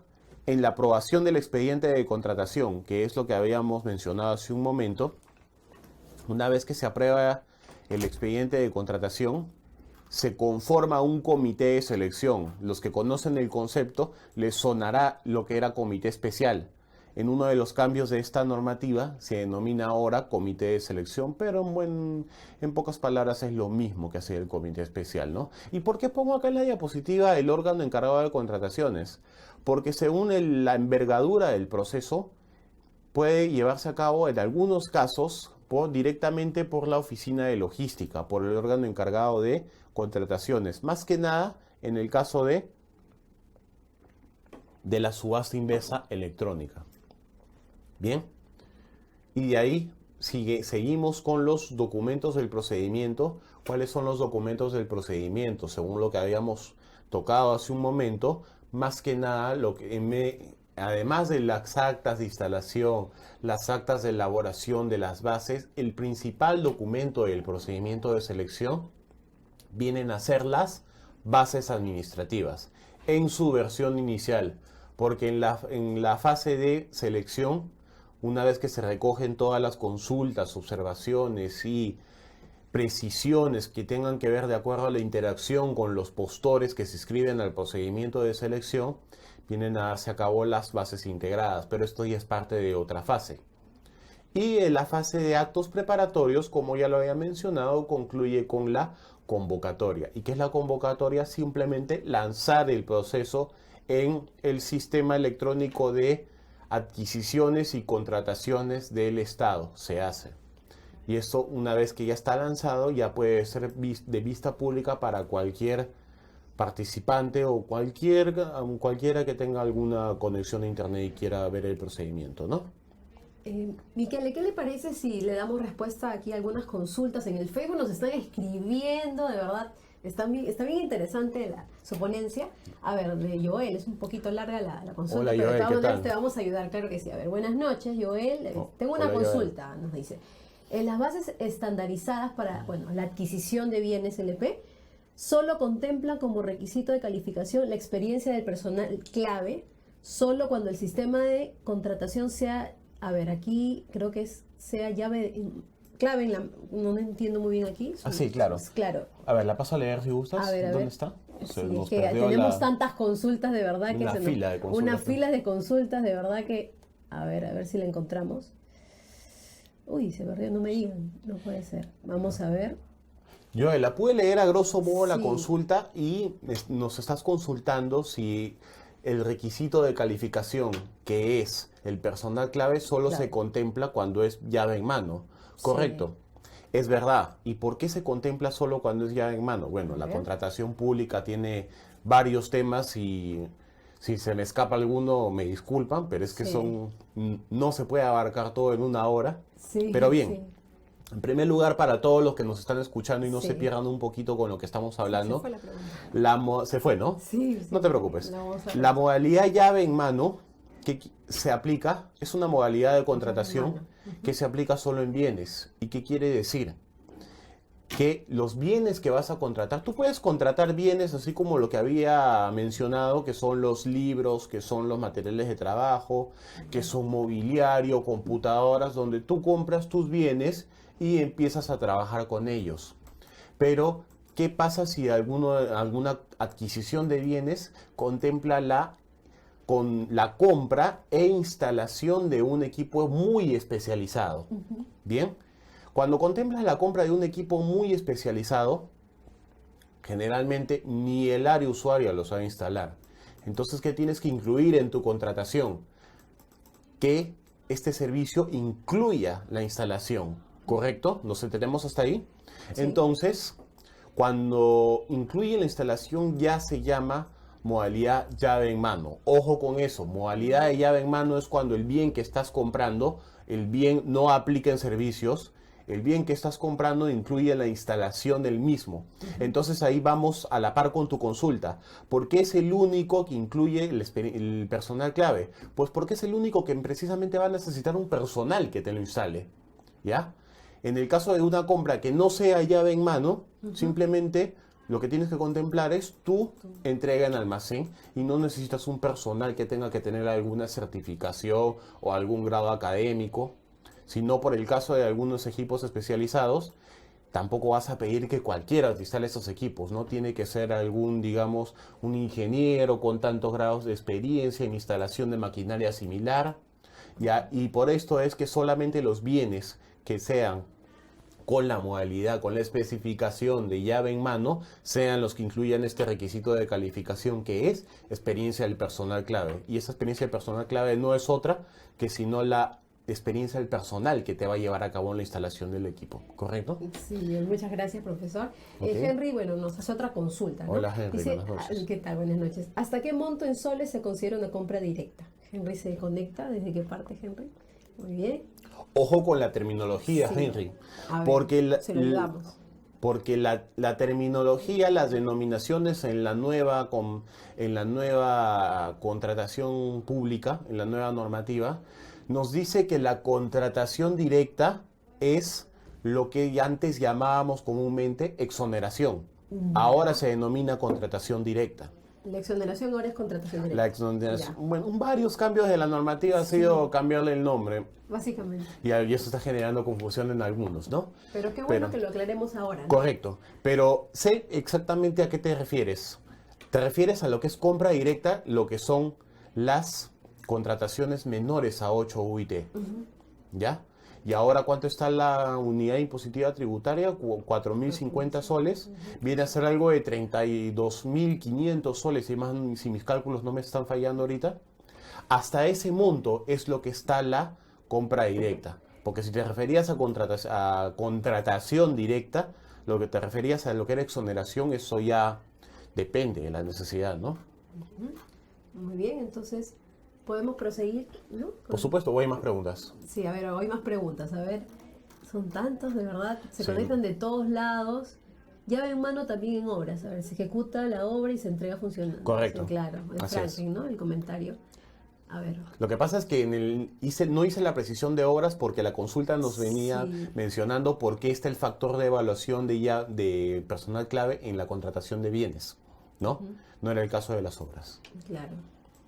en la aprobación del expediente de contratación, que es lo que habíamos mencionado hace un momento. Una vez que se aprueba el expediente de contratación, se conforma un comité de selección. Los que conocen el concepto les sonará lo que era comité especial. En uno de los cambios de esta normativa se denomina ahora comité de selección, pero en pocas palabras es lo mismo que hace el comité especial, ¿no? ¿Y por qué pongo acá en la diapositiva el órgano encargado de contrataciones? Porque según la envergadura del proceso, puede llevarse a cabo en algunos casos directamente por la oficina de logística, por el órgano encargado de contrataciones, más que nada en el caso de la subasta inversa electrónica. Bien, y de ahí seguimos con los documentos del procedimiento. ¿Cuáles son los documentos del procedimiento? Según lo que habíamos tocado hace un momento, más que nada, además de las actas de instalación, las actas de elaboración de las bases, el principal documento del procedimiento de selección vienen a ser las bases administrativas en su versión inicial, porque en la fase de selección, una vez que se recogen todas las consultas, observaciones y precisiones que tengan que ver de acuerdo a la interacción con los postores que se inscriben al procedimiento de selección, vienen a darse a cabo las bases integradas, pero esto ya es parte de otra fase. Y en la fase de actos preparatorios, como ya lo había mencionado, concluye con la convocatoria. ¿Y qué es la convocatoria? Simplemente lanzar el proceso en el sistema electrónico de adquisiciones y contrataciones del Estado. Se hace. Y esto, una vez que ya está lanzado, ya puede ser de vista pública para cualquier participante o cualquiera que tenga alguna conexión a internet y quiera ver el procedimiento, ¿no? Michele, ¿qué le parece si le damos respuesta aquí a algunas consultas en el Facebook? Nos están escribiendo, de verdad, está bien interesante su ponencia. A ver, de Joel, es un poquito larga la consulta. Hola, pero Joel, de todas ¿qué maneras tal? te vamos a ayudar, claro que sí. A ver, buenas noches, Joel. Tengo una hola, consulta, nos dice. En las bases estandarizadas para la adquisición de bienes LP, solo contemplan como requisito de calificación la experiencia del personal clave, solo cuando el sistema de contratación sea, a ver, aquí creo que sea clave, no entiendo muy bien aquí. Sí, claro. Claro. A ver, la paso a leer si gustas. A ver, ¿Dónde ver. está? Sí, es que tenemos tantas consultas, de verdad, que una fila de consultas, de verdad que, a ver si la encontramos. Uy, se perdió, no me digan, no puede ser. Vamos a ver. Yo la pude leer a grosso modo la Sí. consulta y nos estás consultando si el requisito de calificación, que es el personal clave, solo Claro. se contempla cuando es llave en mano. Correcto. Es verdad. ¿Y por qué se contempla solo cuando es llave en mano? Bueno, la contratación pública tiene varios temas y si se me escapa alguno me disculpan, pero es que no se puede abarcar todo en una hora. Sí, Pero bien. sí. En primer lugar, para todos los que nos están escuchando y no Sí. se pierdan un poquito con lo que estamos hablando. Se fue la pregunta. Se fue, ¿no? Sí. No te preocupes. La vamos a ver. La modalidad llave en mano que se aplica es una modalidad de contratación que se aplica solo en bienes. ¿Y qué quiere decir? Que los bienes que vas a contratar, tú puedes contratar bienes así como lo que había mencionado, que son los libros, que son los materiales de trabajo, que son mobiliario, computadoras, donde tú compras tus bienes y empiezas a trabajar con ellos. Pero, ¿qué pasa si alguna adquisición de bienes contempla con la compra e instalación de un equipo muy especializado? Bien. Cuando contemplas la compra de un equipo muy especializado, generalmente ni el área usuaria lo sabe instalar, Entonces, ¿qué tienes que incluir en tu contratación? Que este servicio incluya la instalación, ¿correcto? ¿Nos entendemos hasta ahí? Sí. Entonces, cuando incluye la instalación ya se llama modalidad llave en mano. Ojo con eso, modalidad de llave en mano es cuando el bien que estás comprando, el bien no aplica en servicios, el bien que estás comprando incluye la instalación del mismo. Entonces ahí vamos a la par con tu consulta. ¿Por qué es el único que incluye el personal clave? Pues porque es el único que precisamente va a necesitar un personal que te lo instale. ¿Ya? En el caso de una compra que no sea llave en mano, simplemente lo que tienes que contemplar es tu entrega en almacén y no necesitas un personal que tenga que tener alguna certificación o algún grado académico. Sino por el caso de algunos equipos especializados, tampoco vas a pedir que cualquiera te instale esos equipos, ¿no? Tiene que ser algún, digamos, un ingeniero con tantos grados de experiencia en instalación de maquinaria similar, ¿ya? Y por esto es que solamente los bienes que sean con la modalidad, con la especificación de llave en mano, sean los que incluyan este requisito de calificación que es experiencia del personal clave. Y esa experiencia del personal clave no es otra que sino la experiencia del personal que te va a llevar a cabo en la instalación del equipo, ¿correcto? Sí, muchas gracias, profesor. Okay. Henry, bueno, nos hace otra consulta, ¿no? Hola, Henry, dice, buenas noches. ¿qué tal? Buenas noches. ¿Hasta qué monto en soles se considera una compra directa? Henry se conecta. ¿Desde qué parte, Henry? Muy bien. Ojo con la terminología, Sí. Henry, A ver, porque se lo ayudamos. porque la terminología, las denominaciones en la nueva contratación pública, en la nueva normativa, nos dice que la contratación directa es lo que antes llamábamos comúnmente exoneración. Ahora se denomina contratación directa. La exoneración ahora es contratación directa. La exoneración, Ya. bueno, varios cambios de la normativa ha sido cambiarle el nombre Básicamente. y eso está generando confusión en algunos, ¿no? Pero qué bueno Pero- que lo aclaremos ahora, ¿no? Correcto, pero sé exactamente a qué te refieres. Te refieres a lo que es compra directa, lo que son las contrataciones menores a 8 UIT. ¿Ya? Y ahora, ¿cuánto está la unidad impositiva tributaria? 4.050 soles. Viene a ser algo de 32.500 soles, si mis cálculos no me están fallando ahorita. Hasta ese monto es lo que está la compra directa. Porque si te referías a contratación directa, lo que te referías a lo que era exoneración, eso ya depende de la necesidad, ¿no? Muy bien, entonces podemos proseguir, ¿no? Por supuesto, ¿o hay más preguntas? Sí, a ver, hay más preguntas. A ver, son tantos, de verdad. Se Sí. conectan de todos lados. Llave en mano también en obras. A ver, se ejecuta la obra y se entrega funcionando. Correcto. Sí, claro, en Así Franklin, ¿no? El comentario. A ver. Lo que pasa es que no hice la precisión de obras porque la consulta nos venía Sí. mencionando por qué está el factor de evaluación de personal clave en la contratación de bienes, ¿no? No era el caso de las obras. Claro.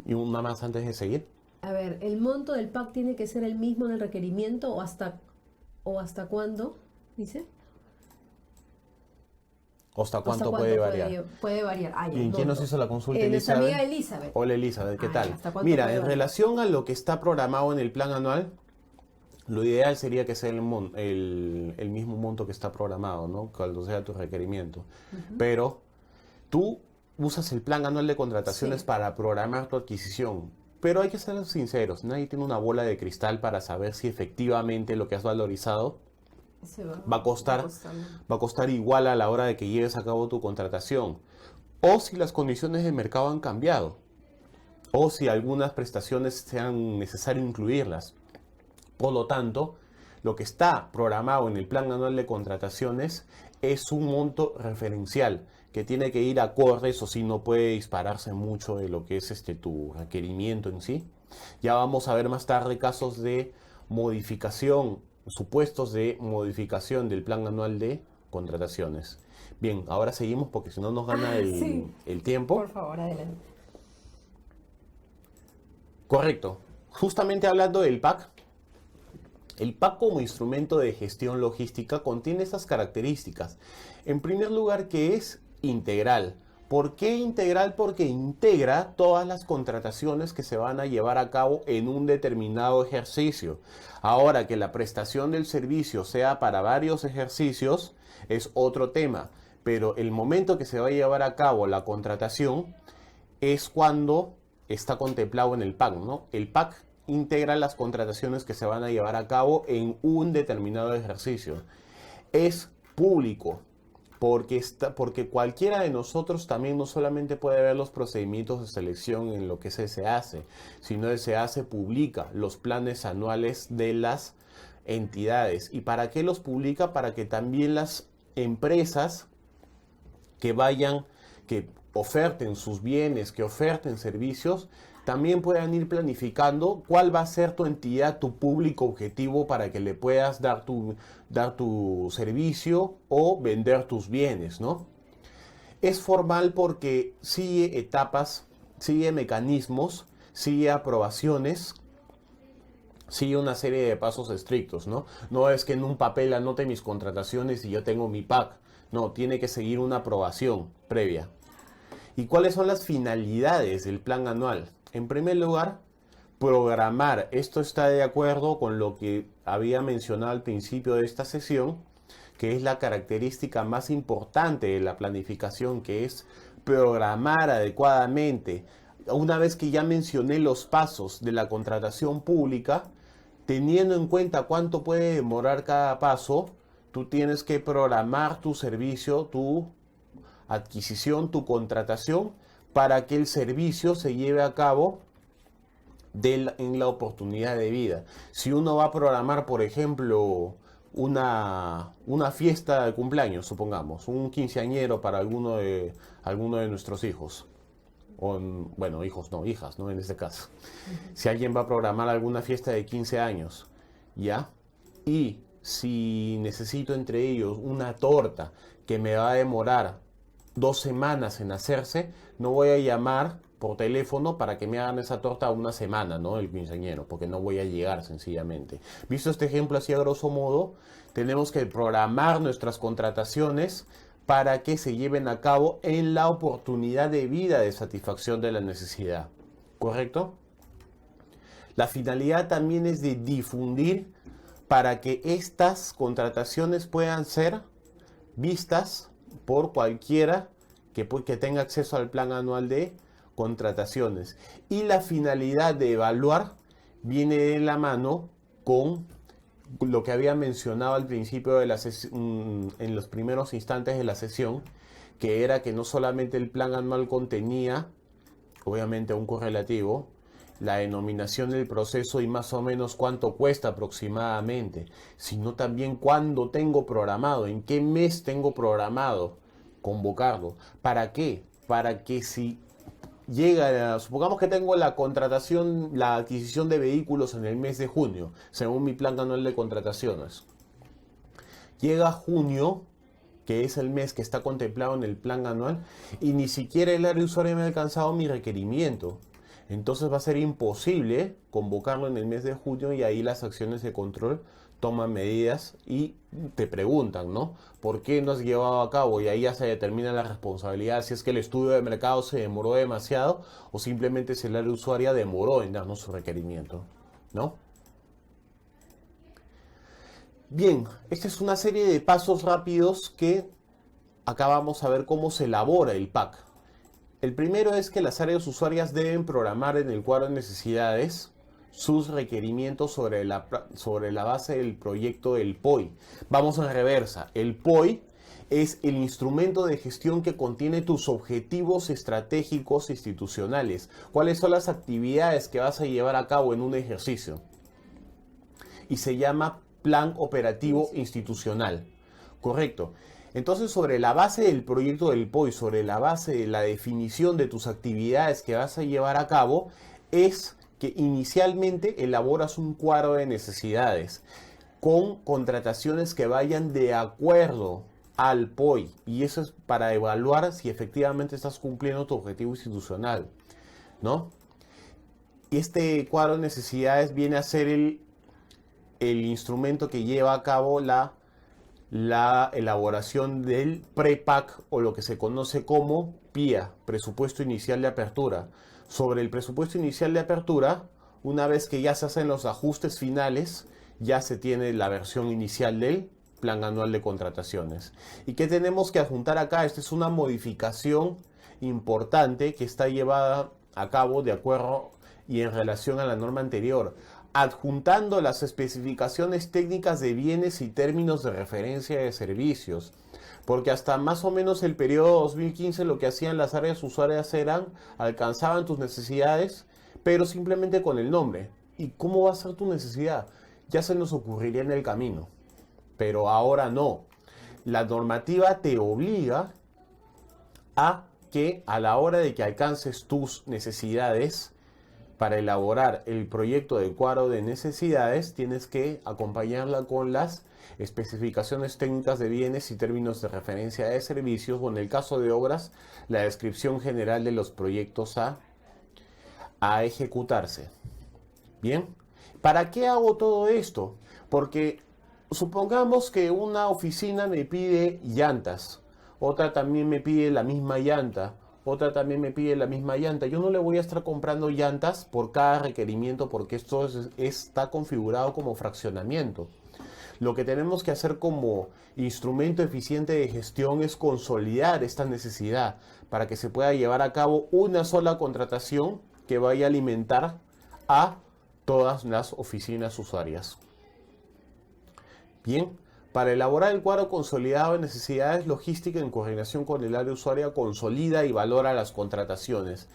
Y una más antes de seguir. A ver, ¿el monto del pack tiene que ser el mismo en el requerimiento o hasta cuándo? Dice. ¿Hasta cuánto ¿Hasta puede variar? Puede variar. Ah, ya, ¿Y quién no, nos no. hizo la consulta, Nuestra Elizabeth? amiga Elizabeth. Hola, Elizabeth, ¿qué Ah, tal? ¿hasta cuánto Mira, puede en variar? relación a lo que está programado en el plan anual, lo ideal sería que sea el mismo monto que está programado, ¿no? Cuando sea tu requerimiento. Pero tú usas el plan anual de contrataciones Sí. para programar tu adquisición. Pero hay que ser sinceros, nadie tiene una bola de cristal para saber si efectivamente lo que has valorizado Se va a costar costando. va a costar igual a la hora de que lleves a cabo tu contratación. O si las condiciones de mercado han cambiado. O si algunas prestaciones sean necesario incluirlas. Por lo tanto, lo que está programado en el plan anual de contrataciones es un monto referencial que tiene que ir acorde, eso sí, no puede dispararse mucho de lo que es tu requerimiento en sí. Ya vamos a ver más tarde casos de modificación, supuestos de modificación del plan anual de contrataciones. Bien, ahora seguimos porque si no nos gana sí. el tiempo. Por favor, adelante. Correcto. Justamente hablando del PAC, el PAC como instrumento de gestión logística contiene estas características. En primer lugar, que es integral. ¿Por qué integral? Porque integra todas las contrataciones que se van a llevar a cabo en un determinado ejercicio. Ahora, que la prestación del servicio sea para varios ejercicios es otro tema, pero el momento que se va a llevar a cabo la contratación es cuando está contemplado en el PAC, ¿no? El PAC integra las contrataciones que se van a llevar a cabo en un determinado ejercicio. Es público, porque cualquiera de nosotros también no solamente puede ver los procedimientos de selección en lo que se hace, sino que se hace publica los planes anuales de las entidades. ¿Y para qué los publica? Para que también las empresas que oferten sus bienes, que oferten servicios, también puedan ir planificando cuál va a ser tu entidad, tu público objetivo para que le puedas dar tu servicio o vender tus bienes, ¿no? Es formal porque sigue etapas, sigue mecanismos, sigue aprobaciones, sigue una serie de pasos estrictos, ¿no? No es que en un papel anote mis contrataciones y yo tengo mi PAC. No, tiene que seguir una aprobación previa. ¿Y cuáles son las finalidades del plan anual? En primer lugar, programar. Esto está de acuerdo con lo que había mencionado al principio de esta sesión, que es la característica más importante de la planificación, que es programar adecuadamente. Una vez que ya mencioné los pasos de la contratación pública, teniendo en cuenta cuánto puede demorar cada paso, tú tienes que programar tu servicio, tu adquisición, tu contratación, para que el servicio se lleve a cabo en la oportunidad de vida. Si uno va a programar, por ejemplo, una fiesta de cumpleaños, supongamos, un quinceañero para alguno de nuestros hijos, o, bueno, hijos no, hijas, ¿no? En este caso. Si alguien va a programar alguna fiesta de 15 años, ¿ya? Y si necesito entre ellos una torta que me va a demorar 2 semanas en hacerse, no voy a llamar por teléfono para que me hagan esa torta una semana, ¿no? El quinceañero, porque no voy a llegar sencillamente. Visto este ejemplo así a grosso modo, tenemos que programar nuestras contrataciones para que se lleven a cabo en la oportunidad de vida de satisfacción de la necesidad. ¿Correcto? La finalidad también es de difundir para que estas contrataciones puedan ser vistas por cualquiera que tenga acceso al plan anual de contrataciones. Y la finalidad de evaluar viene de la mano con lo que había mencionado al principio de la sesión, en los primeros instantes de la sesión, que era que no solamente el plan anual contenía, obviamente, un correlativo, la denominación del proceso y más o menos cuánto cuesta aproximadamente, sino también cuándo tengo programado, en qué mes tengo programado convocarlo. ¿Para qué? Para que si supongamos que tengo la contratación, la adquisición de vehículos en el mes de junio, según mi plan anual de contrataciones. Llega junio, que es el mes que está contemplado en el plan anual, y ni siquiera el área de usuario me ha alcanzado mi requerimiento. Entonces va a ser imposible convocarlo en el mes de junio, y ahí las acciones de control toman medidas y te preguntan, ¿no? ¿Por qué no has llevado a cabo? Y ahí ya se determina la responsabilidad, si es que el estudio de mercado se demoró demasiado o simplemente si el área usuaria demoró en darnos su requerimiento, ¿no? Bien, esta es una serie de pasos rápidos que acá vamos a ver cómo se elabora el PAC. El primero es que las áreas usuarias deben programar en el cuadro de necesidades sus requerimientos sobre la base del proyecto del POI. Vamos en reversa. El POI es el instrumento de gestión que contiene tus objetivos estratégicos institucionales. ¿Cuáles son las actividades que vas a llevar a cabo en un ejercicio? Y se llama Plan Operativo Institucional. Correcto. Entonces, sobre la base del proyecto del POI, sobre la base de la definición de tus actividades que vas a llevar a cabo, es que inicialmente elaboras un cuadro de necesidades con contrataciones que vayan de acuerdo al POI, y eso es para evaluar si efectivamente estás cumpliendo tu objetivo institucional, ¿no? Este cuadro de necesidades viene a ser el instrumento que lleva a cabo la elaboración del PREPAC, o lo que se conoce como PIA, Presupuesto Inicial de Apertura. Sobre el presupuesto inicial de apertura, una vez que ya se hacen los ajustes finales, ya se tiene la versión inicial del plan anual de contrataciones. ¿Y qué tenemos que adjuntar acá? Esta es una modificación importante que está llevada a cabo de acuerdo y en relación a la norma anterior, adjuntando las especificaciones técnicas de bienes y términos de referencia de servicios. Porque hasta más o menos el periodo 2015 lo que hacían las áreas usuarias alcanzaban tus necesidades, pero simplemente con el nombre. ¿Y cómo va a ser tu necesidad? Ya se nos ocurriría en el camino. Pero ahora no. La normativa te obliga a que a la hora de que alcances tus necesidades, para elaborar el proyecto de cuadro de necesidades, tienes que acompañarla con las especificaciones técnicas de bienes y términos de referencia de servicios, o en el caso de obras, la descripción general de los proyectos a ejecutarse. Bien, ¿para qué hago todo esto? Porque supongamos que una oficina me pide llantas, otra también me pide la misma llanta, otra también me pide la misma llanta. Yo no le voy a estar comprando llantas por cada requerimiento, porque esto está configurado como fraccionamiento. Lo que tenemos que hacer como instrumento eficiente de gestión es consolidar esta necesidad para que se pueda llevar a cabo una sola contratación que vaya a alimentar a todas las oficinas usuarias. Bien, para elaborar el cuadro consolidado de necesidades, logística en coordinación con el área usuaria consolida y valora las contrataciones,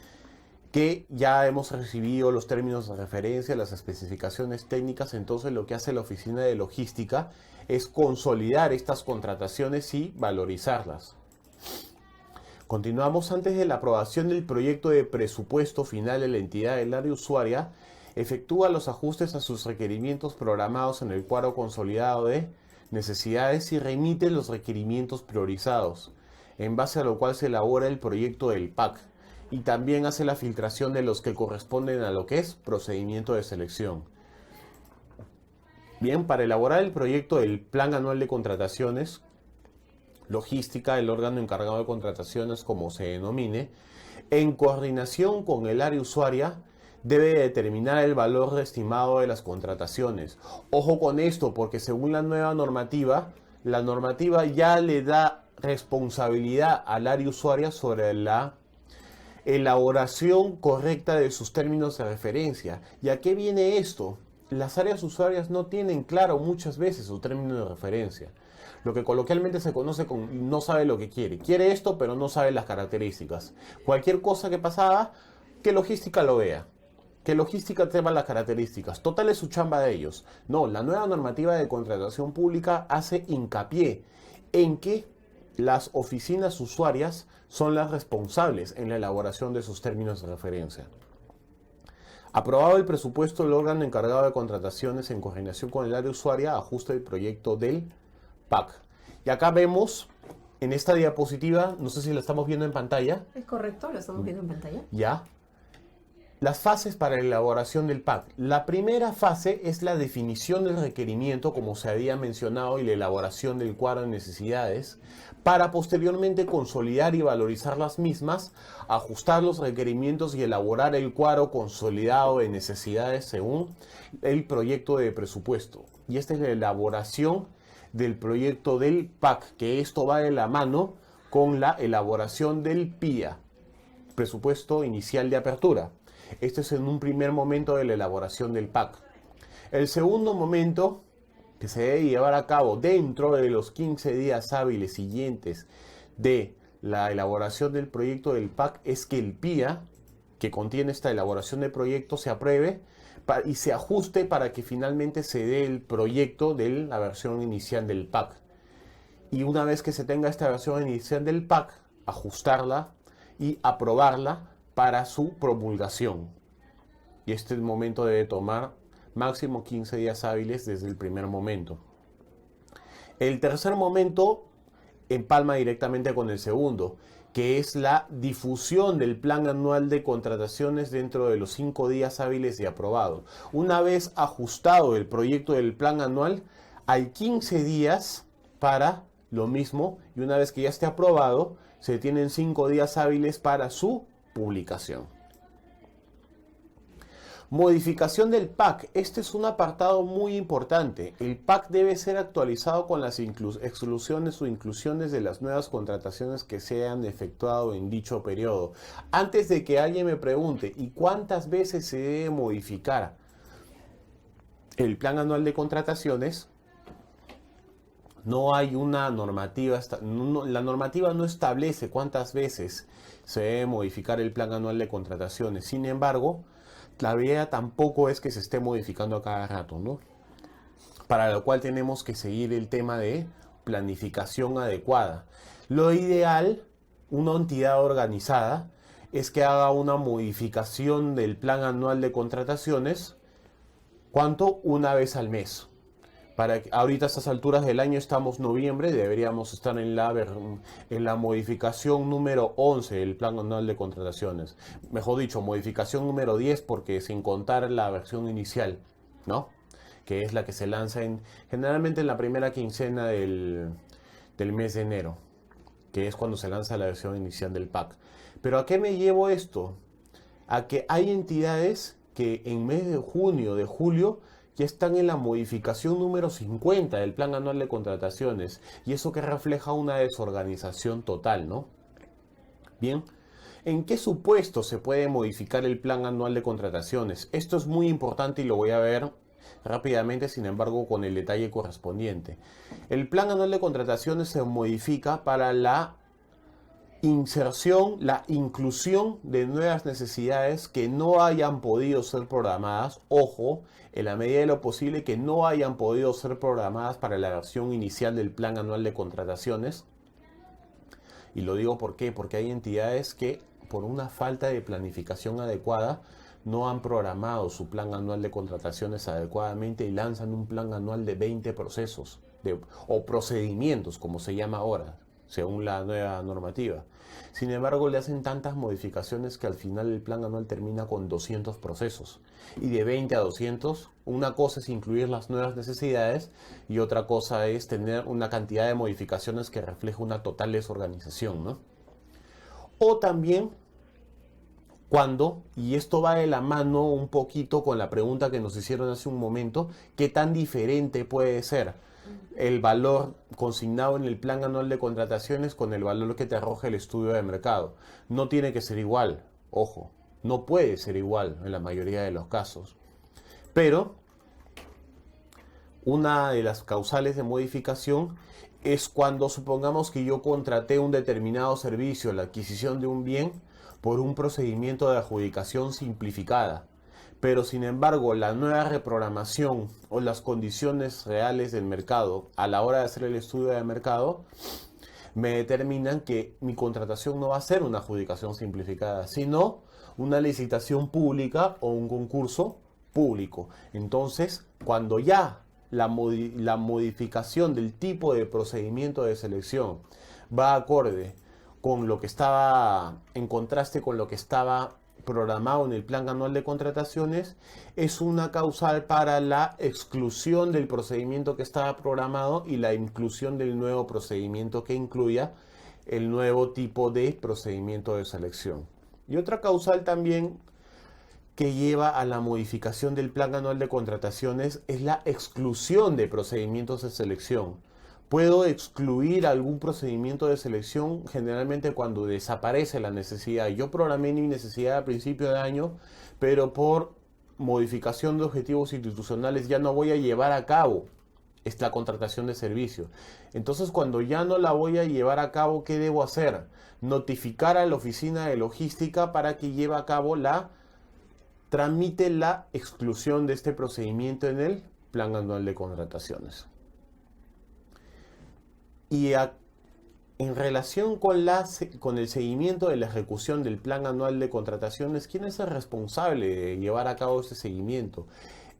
que ya hemos recibido los términos de referencia, las especificaciones técnicas. Entonces lo que hace la oficina de logística es consolidar estas contrataciones y valorizarlas. Continuamos. Antes de la aprobación del proyecto de presupuesto final de la entidad del área usuaria, efectúa los ajustes a sus requerimientos programados en el cuadro consolidado de necesidades y remite los requerimientos priorizados, en base a lo cual se elabora el proyecto del PAC, y también hace la filtración de los que corresponden a lo que es procedimiento de selección. Bien, para elaborar el proyecto del Plan Anual de Contrataciones, logística, el órgano encargado de contrataciones, como se denomine, en coordinación con el área usuaria, debe determinar el valor estimado de las contrataciones. Ojo con esto, porque según la nueva normativa, la normativa ya le da responsabilidad al área usuaria sobre la elaboración correcta de sus términos de referencia. ¿Y a qué viene esto? Las áreas usuarias no tienen claro muchas veces su término de referencia. Lo que coloquialmente se conoce como no sabe lo que quiere. Quiere esto, pero no sabe las características. Cualquier cosa que pasaba, que logística lo vea. Que logística tenga las características. Total es su chamba de ellos. No, la nueva normativa de contratación pública hace hincapié en que las oficinas usuarias son las responsables en la elaboración de sus términos de referencia. Aprobado el presupuesto, el órgano encargado de contrataciones en coordinación con el área usuaria ajusta el proyecto del PAC. Y acá vemos en esta diapositiva, no sé si la estamos viendo en pantalla. Es correcto, lo estamos viendo en pantalla. Ya. Las fases para la elaboración del PAC. La primera fase es la definición del requerimiento, como se había mencionado, y la elaboración del cuadro de necesidades, para posteriormente consolidar y valorizar las mismas, ajustar los requerimientos y elaborar el cuadro consolidado de necesidades según el proyecto de presupuesto. Y esta es la elaboración del proyecto del PAC, que esto va de la mano con la elaboración del PIA, presupuesto inicial de apertura. Este es en un primer momento de la elaboración del PAC. El segundo momento, que se debe llevar a cabo dentro de los 15 días hábiles siguientes de la elaboración del proyecto del PAC, es que el PIA, que contiene esta elaboración de proyecto, se apruebe y se ajuste para que finalmente se dé el proyecto de la versión inicial del PAC. Y una vez que se tenga esta versión inicial del PAC, ajustarla y aprobarla para su promulgación. Y este momento debe tomar máximo 15 días hábiles desde el primer momento. El tercer momento empalma directamente con el segundo, que es la difusión del plan anual de contrataciones dentro de los 5 días hábiles de aprobado. Una vez ajustado el proyecto del plan anual, hay 15 días para lo mismo, y una vez que ya esté aprobado, se tienen 5 días hábiles para su publicación. Modificación del PAC. Este es un apartado muy importante. El PAC debe ser actualizado con las exclusiones o inclusiones de las nuevas contrataciones que se hayan efectuado en dicho periodo. Antes de que alguien me pregunte, ¿y cuántas veces se debe modificar el plan anual de contrataciones? No hay una normativa, la normativa no establece cuántas veces se debe modificar el plan anual de contrataciones. Sin embargo, la idea tampoco es que se esté modificando a cada rato, ¿no? Para lo cual tenemos que seguir el tema de planificación adecuada. Lo ideal, una entidad organizada, es que haga una modificación del plan anual de contrataciones, ¿cuánto? Una vez al mes. Ahorita a estas alturas del año estamos noviembre, deberíamos estar en la modificación número 11 del plan anual de contrataciones. Mejor dicho, modificación número 10 porque sin contar la versión inicial, ¿no? Que es la que se lanza generalmente en la primera quincena del mes de enero, que es cuando se lanza la versión inicial del PAC. Pero ¿a qué me llevo esto? A que hay entidades que en mes de junio, de julio, ya están en la modificación número 50 del plan anual de contrataciones, y eso que refleja una desorganización total, ¿no? Bien, ¿en qué supuesto se puede modificar el plan anual de contrataciones? Esto es muy importante y lo voy a ver rápidamente, sin embargo, con el detalle correspondiente. El plan anual de contrataciones se modifica para la inserción, la inclusión de nuevas necesidades que no hayan podido ser programadas, ojo, en la medida de lo posible que no hayan podido ser programadas para la versión inicial del plan anual de contrataciones. Y lo digo ¿por qué? Porque hay entidades que por una falta de planificación adecuada no han programado su plan anual de contrataciones adecuadamente y lanzan un plan anual de 20 procesos o procedimientos, como se llama ahora, según la nueva normativa. Sin embargo, le hacen tantas modificaciones que al final el plan anual termina con 200 procesos. Y de 20 a 200, una cosa es incluir las nuevas necesidades y otra cosa es tener una cantidad de modificaciones que refleja una total desorganización, ¿no? O también cuando, y esto va de la mano un poquito con la pregunta que nos hicieron hace un momento, ¿qué tan diferente puede ser el valor consignado en el plan anual de contrataciones con el valor que te arroja el estudio de mercado? No tiene que ser igual, ojo, no puede ser igual en la mayoría de los casos. Pero una de las causales de modificación es cuando supongamos que yo contraté un determinado servicio, la adquisición de un bien, por un procedimiento de adjudicación simplificada. Pero sin embargo, la nueva reprogramación o las condiciones reales del mercado a la hora de hacer el estudio de mercado me determinan que mi contratación no va a ser una adjudicación simplificada, sino una licitación pública o un concurso público. Entonces, cuando ya la modificación del tipo de procedimiento de selección va acorde con lo que estaba en contraste con lo que estaba programado en el plan anual de contrataciones, es una causal para la exclusión del procedimiento que estaba programado y la inclusión del nuevo procedimiento que incluya el nuevo tipo de procedimiento de selección. Y otra causal también que lleva a la modificación del plan anual de contrataciones es la exclusión de procedimientos de selección. Puedo excluir algún procedimiento de selección generalmente cuando desaparece la necesidad. Yo programé mi necesidad a principio de año, pero por modificación de objetivos institucionales ya no voy a llevar a cabo esta contratación de servicio. Entonces, cuando ya no la voy a llevar a cabo, ¿qué debo hacer? Notificar a la oficina de logística para que lleve a cabo tramite la exclusión de este procedimiento en el plan anual de contrataciones. Y en relación con el seguimiento de la ejecución del plan anual de contrataciones, ¿quién es el responsable de llevar a cabo ese seguimiento?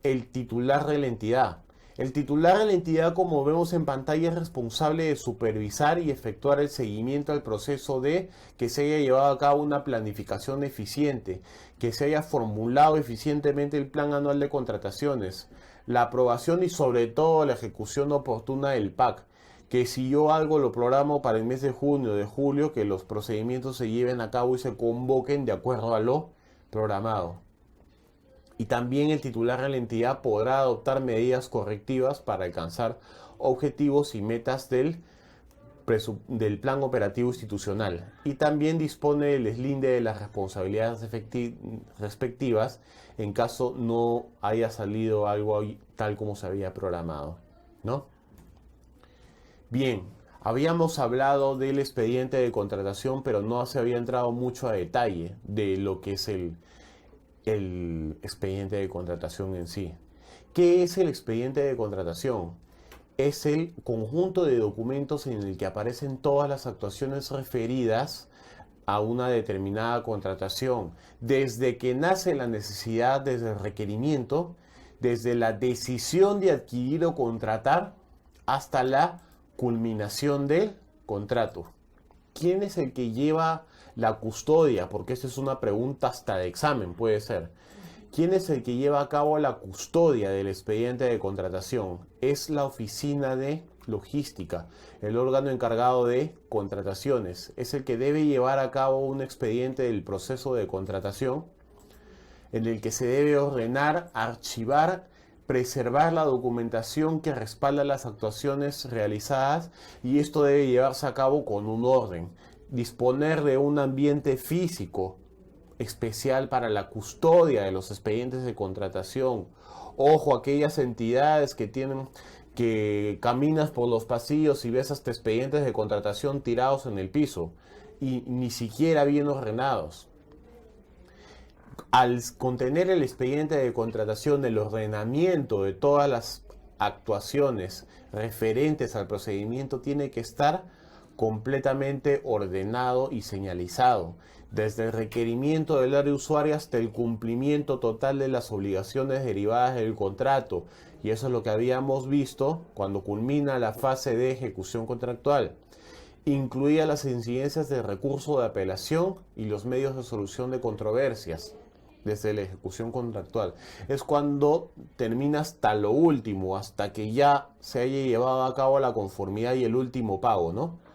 El titular de la entidad. El titular de la entidad, como vemos en pantalla, es responsable de supervisar y efectuar el seguimiento al proceso de que se haya llevado a cabo una planificación eficiente, que se haya formulado eficientemente el plan anual de contrataciones, la aprobación y sobre todo la ejecución oportuna del PAC. Que si yo algo lo programo para el mes de junio, de julio, que los procedimientos se lleven a cabo y se convoquen de acuerdo a lo programado. Y también el titular de la entidad podrá adoptar medidas correctivas para alcanzar objetivos y metas del plan operativo institucional. Y también dispone del deslinde de las responsabilidades respectivas en caso no haya salido algo tal como se había programado, ¿no? Bien, habíamos hablado del expediente de contratación, pero no se había entrado mucho a detalle de lo que es el expediente de contratación en sí. ¿Qué es el expediente de contratación? Es el conjunto de documentos en el que aparecen todas las actuaciones referidas a una determinada contratación, desde que nace la necesidad, desde el requerimiento, desde la decisión de adquirir o contratar, hasta la culminación del contrato. ¿Quién es el que lleva la custodia? Porque esta es una pregunta hasta de examen, puede ser. ¿Quién es el que lleva a cabo la custodia del expediente de contratación? Es la oficina de logística, el órgano encargado de contrataciones. Es el que debe llevar a cabo un expediente del proceso de contratación en el que se debe ordenar, archivar, preservar la documentación que respalda las actuaciones realizadas, y esto debe llevarse a cabo con un orden. Disponer de un ambiente físico especial para la custodia de los expedientes de contratación. Ojo, aquellas entidades que caminas por los pasillos y ves hasta expedientes de contratación tirados en el piso y ni siquiera bien ordenados. Al contener el expediente de contratación el ordenamiento de todas las actuaciones referentes al procedimiento tiene que estar completamente ordenado y señalizado, desde el requerimiento del área usuaria hasta el cumplimiento total de las obligaciones derivadas del contrato. Y eso es lo que habíamos visto cuando culmina la fase de ejecución contractual. Incluía las incidencias de recurso de apelación y los medios de solución de controversias desde la ejecución contractual. Es cuando termina hasta lo último, hasta que ya se haya llevado a cabo la conformidad y el último pago, ¿no?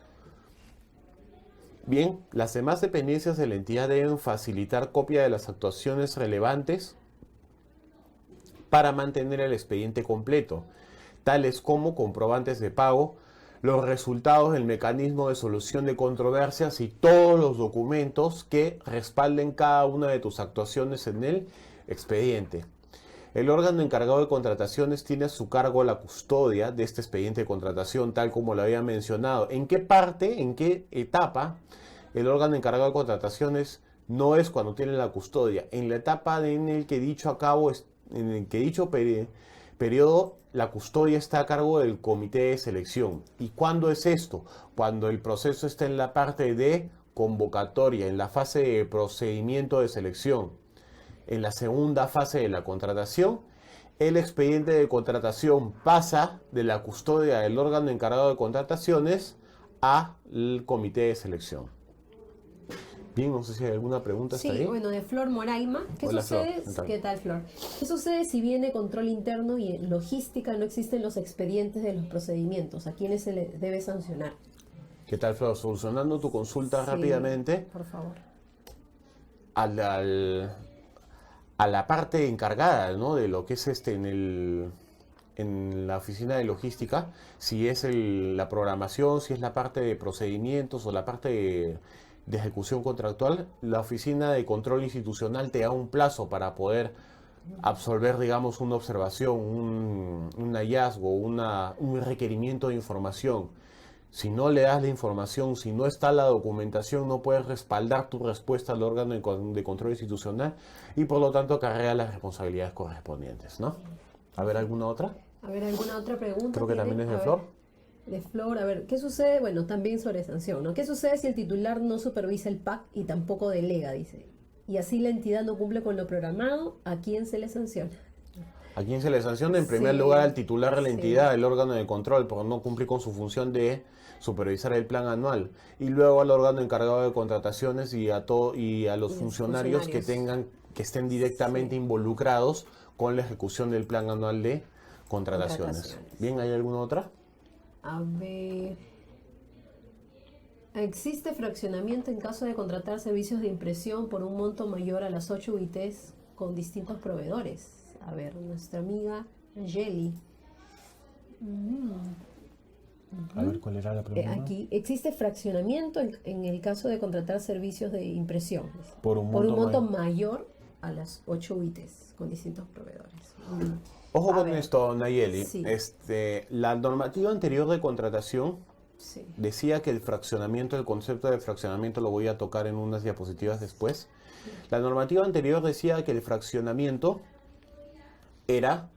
Bien, las demás dependencias de la entidad deben facilitar copia de las actuaciones relevantes para mantener el expediente completo, tales como comprobantes de pago, los resultados del mecanismo de solución de controversias y todos los documentos que respalden cada una de tus actuaciones en el expediente. El órgano encargado de contrataciones tiene a su cargo la custodia de este expediente de contratación, tal como lo había mencionado. ¿En qué parte, en qué etapa el órgano encargado de contrataciones no es cuando tiene la custodia? En la etapa en el que dicho periodo la custodia está a cargo del comité de selección. ¿Y cuándo es esto? Cuando el proceso está en la parte de convocatoria, en la fase de procedimiento de selección. En la segunda fase de la contratación, el expediente de contratación pasa de la custodia del órgano encargado de contrataciones al comité de selección. Bien, no sé si hay alguna pregunta hasta ahí. Sí, bueno, de Flor Moraima. ¿Qué Hola, sucede? Flor. ¿Qué tal, Flor? ¿Qué sucede si bien de control interno y en logística no existen los expedientes de los procedimientos? ¿A quiénes se le debe sancionar? ¿Qué tal, Flor? Solucionando tu consulta Sí, rápidamente. por favor. A la parte encargada, ¿no?, de lo que es en la oficina de logística, si es la programación, si es la parte de procedimientos o la parte de ejecución contractual, la oficina de control institucional te da un plazo para poder absolver, digamos, una observación, un hallazgo, un requerimiento de información. Si no le das la información, si no está la documentación, no puedes respaldar tu respuesta al órgano de control institucional y por lo tanto acarrea las responsabilidades correspondientes, ¿no? A ver, ¿alguna otra? A ver, ¿alguna otra pregunta? Creo que también es de Flor. De Flor, a ver, ¿qué sucede? Bueno, también sobre sanción, ¿no? ¿Qué sucede si el titular no supervisa el PAC y tampoco delega, dice? Y así la entidad no cumple con lo programado, ¿a quién se le sanciona? ¿A quién se le sanciona? En primer lugar al titular de la entidad, el órgano de control, por no cumplir con su función de supervisar el plan anual. Y luego al órgano encargado de contrataciones y a los funcionarios que estén directamente involucrados con la ejecución del plan anual de contrataciones. Bien, ¿hay alguna otra? A ver, ¿existe fraccionamiento en caso de contratar servicios de impresión por un monto mayor a las 8 UITs con distintos proveedores. A ver, nuestra amiga Angeli. A ver, ¿cuál era la pregunta? Aquí existe fraccionamiento en el caso de contratar servicios de impresión Por un monto mayor a las 8 UITs con distintos proveedores. Ojo con esto, Nayeli. Sí. La normativa anterior de contratación Sí. decía que el fraccionamiento, el concepto de fraccionamiento lo voy a tocar en unas diapositivas después. La normativa anterior decía que el fraccionamiento era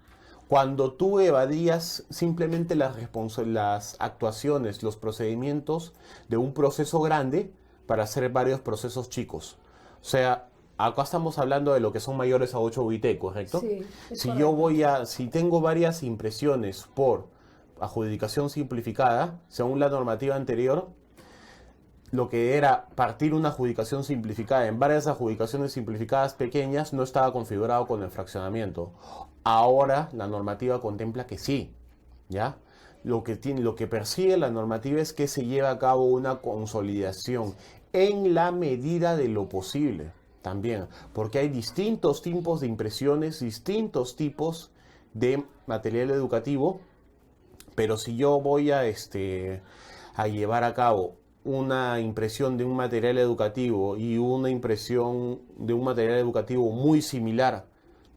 cuando tú evadías simplemente las actuaciones, los procedimientos de un proceso grande para hacer varios procesos chicos. O sea, acá estamos hablando de lo que son mayores a 8 UIT, ¿correcto? Sí, si tengo varias impresiones por adjudicación simplificada, según la normativa anterior, lo que era partir una adjudicación simplificada en varias adjudicaciones simplificadas pequeñas no estaba configurado con el fraccionamiento. Ahora la normativa contempla que sí, ¿ya? Lo que persigue la normativa es que se lleve a cabo una consolidación en la medida de lo posible también, porque hay distintos tipos de impresiones, distintos tipos de material educativo, pero si yo voy a llevar a cabo una impresión de un material educativo y una impresión de un material educativo muy similar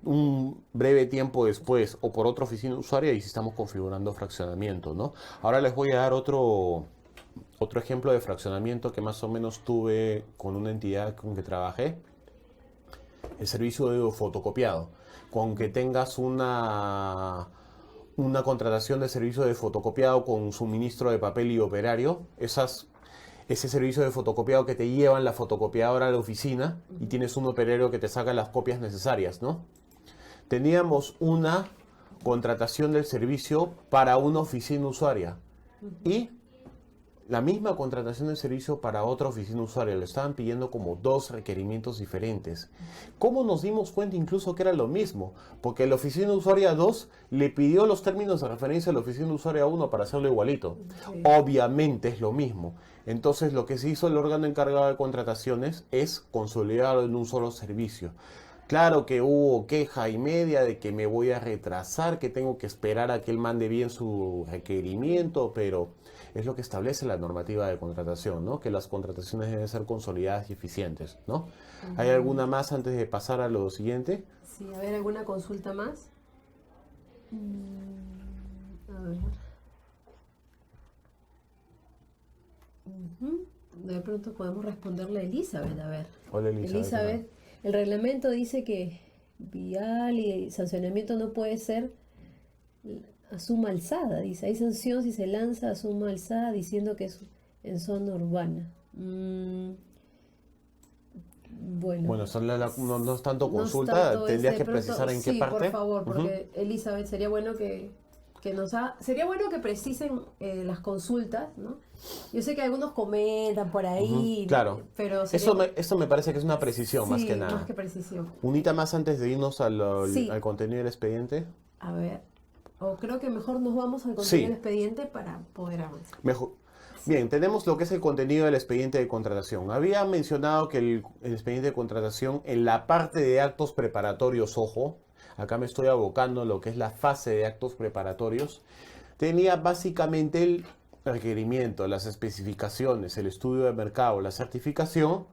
un breve tiempo después o por otra oficina usuaria, y si estamos configurando fraccionamiento, ¿no? Ahora les voy a dar otro ejemplo de fraccionamiento que más o menos tuve con una entidad con que trabajé. El servicio de fotocopiado. Con que tengas una contratación de servicio de fotocopiado con suministro de papel y operario, ese servicio de fotocopiado que te llevan la fotocopiadora a la oficina y tienes un operario que te saca las copias necesarias, ¿no? Teníamos una contratación del servicio para una oficina usuaria y la misma contratación del servicio para otra oficina usuaria. Le estaban pidiendo como dos requerimientos diferentes. ¿Cómo nos dimos cuenta incluso que era lo mismo? Porque la oficina usuaria 2 le pidió los términos de referencia a la oficina usuaria 1 para hacerlo igualito. Sí. Obviamente es lo mismo. Entonces lo que se hizo el órgano encargado de contrataciones es consolidarlo en un solo servicio. Claro que hubo queja y media de que me voy a retrasar, que tengo que esperar a que él mande bien su requerimiento, pero es lo que establece la normativa de contratación, ¿no? Que las contrataciones deben ser consolidadas y eficientes, ¿no? ¿Hay alguna más antes de pasar a lo siguiente? Sí, a ver, ¿alguna consulta más? A ver. De pronto podemos responderle a Elizabeth, a ver. Hola, Elizabeth. El reglamento dice que vial y sancionamiento no puede ser a suma alzada. Dice, hay sanción si se lanza a suma alzada diciendo que es en zona urbana. Bueno, no es tanto consulta, tendrías que precisar en qué parte. Sí, por favor, porque Elizabeth, sería bueno sería bueno que precisen las consultas, ¿no? Yo sé que algunos comentan por ahí, claro, pero eso me parece que es una precisión, sí, más que nada. Más que precisión. Unita más antes de irnos al contenido del expediente. A ver, o creo que mejor nos vamos al contenido del expediente para poder avanzar. Mejor. Bien, tenemos lo que es el contenido del expediente de contratación. Había mencionado que el expediente de contratación en la parte de actos preparatorios, ojo, acá me estoy abocando a lo que es la fase de actos preparatorios, tenía básicamente el requerimiento, las especificaciones, el estudio de mercado, la certificación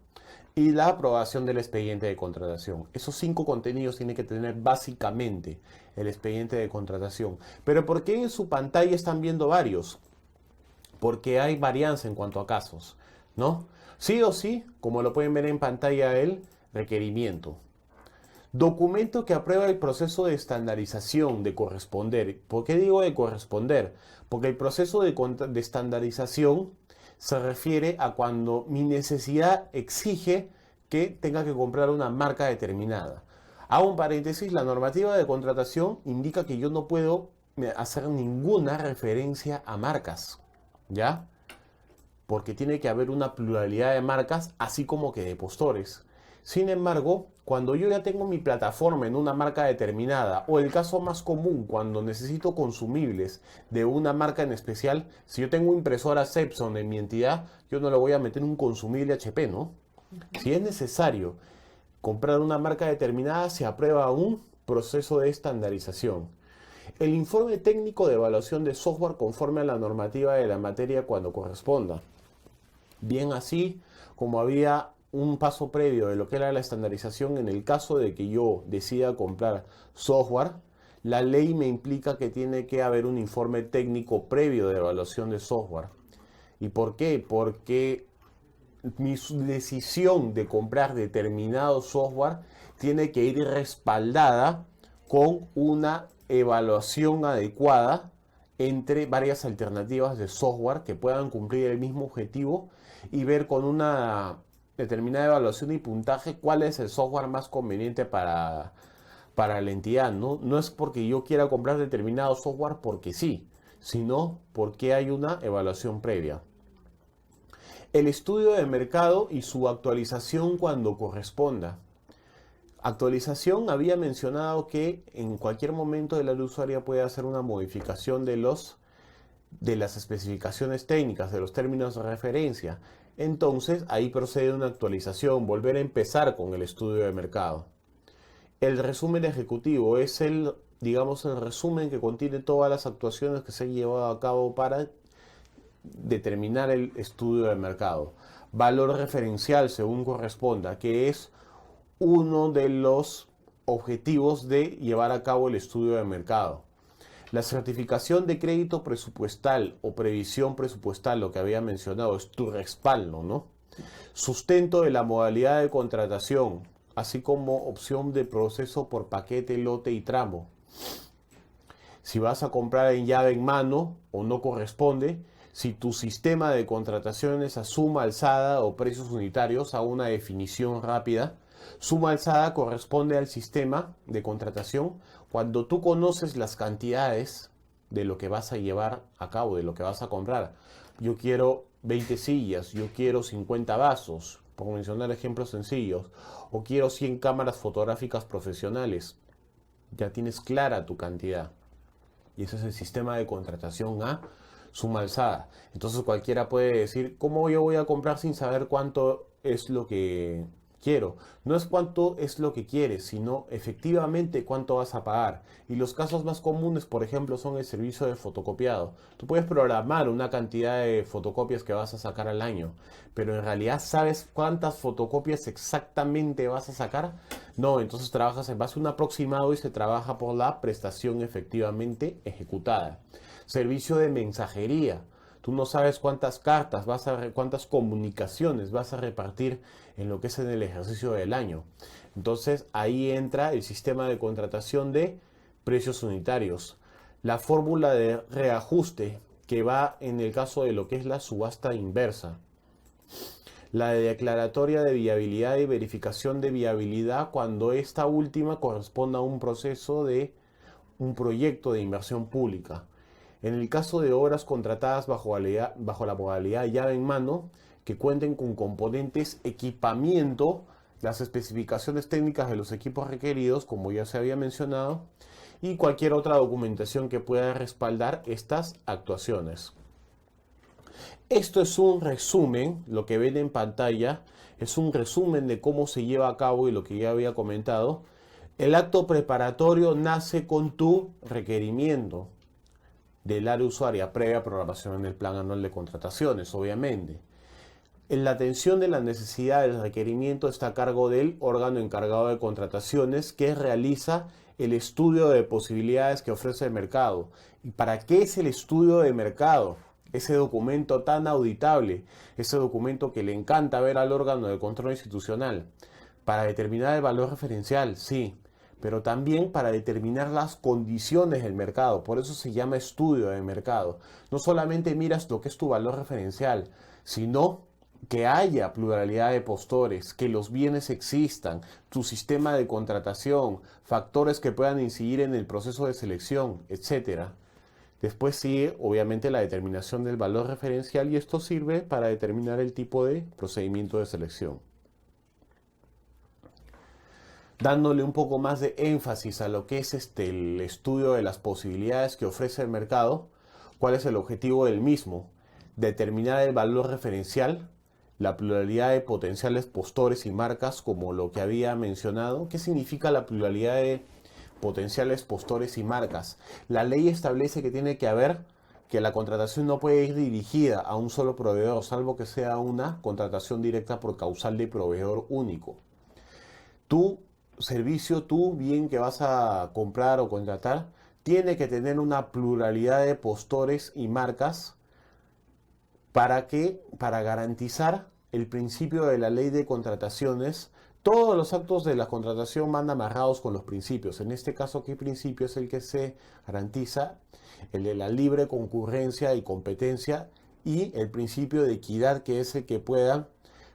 y la aprobación del expediente de contratación. Esos 5 contenidos tiene que tener básicamente el expediente de contratación. Pero ¿por qué en su pantalla están viendo varios? Porque hay varianza en cuanto a casos, ¿no? Sí o sí, como lo pueden ver en pantalla, el requerimiento. Documento que aprueba el proceso de estandarización de corresponder. ¿Por qué digo de corresponder? Porque el proceso de estandarización se refiere a cuando mi necesidad exige que tenga que comprar una marca determinada. Hago un paréntesis, la normativa de contratación indica que yo no puedo hacer ninguna referencia a marcas, ¿ya? Porque tiene que haber una pluralidad de marcas, así como que de postores. Sin embargo, cuando yo ya tengo mi plataforma en una marca determinada, o el caso más común, cuando necesito consumibles de una marca en especial, si yo tengo impresora Epson en mi entidad, yo no le voy a meter un consumible HP, ¿no? Si es necesario comprar una marca determinada, se aprueba un proceso de estandarización. El informe técnico de evaluación de software conforme a la normativa de la materia cuando corresponda. Bien así como había un paso previo de lo que era la estandarización en el caso de que yo decida comprar software, la ley me implica que tiene que haber un informe técnico previo de evaluación de software. ¿Y por qué? Porque mi decisión de comprar determinado software tiene que ir respaldada con una evaluación adecuada entre varias alternativas de software que puedan cumplir el mismo objetivo y ver con una determinada evaluación y puntaje cuál es el software más conveniente para la entidad. No es porque yo quiera comprar determinado software porque sí, sino porque hay una evaluación previa. El estudio de mercado y su actualización cuando corresponda. Actualización, había mencionado que en cualquier momento el área usuaria puede hacer una modificación de las especificaciones técnicas, de los términos de referencia. Entonces ahí procede una actualización, volver a empezar con el estudio de mercado. El resumen ejecutivo es el resumen que contiene todas las actuaciones que se han llevado a cabo para determinar el estudio de mercado. Valor referencial según corresponda, que es uno de los objetivos de llevar a cabo el estudio de mercado. La certificación de crédito presupuestal o previsión presupuestal, lo que había mencionado, es tu respaldo, ¿no? Sustento de la modalidad de contratación, así como opción de proceso por paquete, lote y tramo. Si vas a comprar en llave en mano o no corresponde, si tu sistema de contratación es a suma alzada o precios unitarios, a una definición rápida. Suma alzada corresponde al sistema de contratación cuando tú conoces las cantidades de lo que vas a llevar a cabo, de lo que vas a comprar. Yo quiero 20 sillas, yo quiero 50 vasos, por mencionar ejemplos sencillos, o quiero 100 cámaras fotográficas profesionales. Ya tienes clara tu cantidad. Y ese es el sistema de contratación a suma alzada. Entonces cualquiera puede decir, ¿cómo yo voy a comprar sin saber cuánto es lo que quiero? No es cuánto es lo que quieres, sino efectivamente cuánto vas a pagar. Y los casos más comunes, por ejemplo, son el servicio de fotocopiado. Tú puedes programar una cantidad de fotocopias que vas a sacar al año, pero en realidad ¿sabes cuántas fotocopias exactamente vas a sacar? No, entonces trabajas en base a un aproximado y se trabaja por la prestación efectivamente ejecutada. Servicio de mensajería. Tú no sabes cuántas cartas, cuántas comunicaciones vas a repartir en lo que es en el ejercicio del año. Entonces ahí entra el sistema de contratación de precios unitarios. La fórmula de reajuste que va en el caso de lo que es la subasta inversa. La de declaratoria de viabilidad y verificación de viabilidad cuando esta última corresponda a un proceso de un proyecto de inversión pública. En el caso de obras contratadas bajo la modalidad llave en mano, que cuenten con componentes, equipamiento, las especificaciones técnicas de los equipos requeridos, como ya se había mencionado, y cualquier otra documentación que pueda respaldar estas actuaciones. Esto es un resumen, lo que ven en pantalla, es un resumen de cómo se lleva a cabo y lo que ya había comentado. El acto preparatorio nace con tu requerimiento del área usuaria previa programación en el plan anual de contrataciones, obviamente. En la atención de la necesidad del requerimiento está a cargo del órgano encargado de contrataciones que realiza el estudio de posibilidades que ofrece el mercado. ¿Y para qué es el estudio de mercado? Ese documento tan auditable, ese documento que le encanta ver al órgano de control institucional. Para determinar el valor referencial, sí, pero también para determinar las condiciones del mercado. Por eso se llama estudio de mercado. No solamente miras lo que es tu valor referencial, sino que haya pluralidad de postores, que los bienes existan, tu sistema de contratación, factores que puedan incidir en el proceso de selección, etc. Después sigue, obviamente, la determinación del valor referencial y esto sirve para determinar el tipo de procedimiento de selección. Dándole un poco más de énfasis a lo que es el estudio de las posibilidades que ofrece el mercado, ¿cuál es el objetivo del mismo? Determinar el valor referencial, la pluralidad de potenciales postores y marcas, como lo que había mencionado. ¿Qué significa la pluralidad de potenciales postores y marcas? La ley establece que tiene que haber, que la contratación no puede ir dirigida a un solo proveedor, salvo que sea una contratación directa por causal de proveedor único. Tu servicio, tu bien que vas a comprar o contratar, tiene que tener una pluralidad de postores y marcas. ¿Para qué? Para garantizar el principio de la ley de contrataciones. Todos los actos de la contratación van amarrados con los principios. En este caso, ¿qué principio es el que se garantiza? El de la libre concurrencia y competencia, y el principio de equidad, que es el que puedan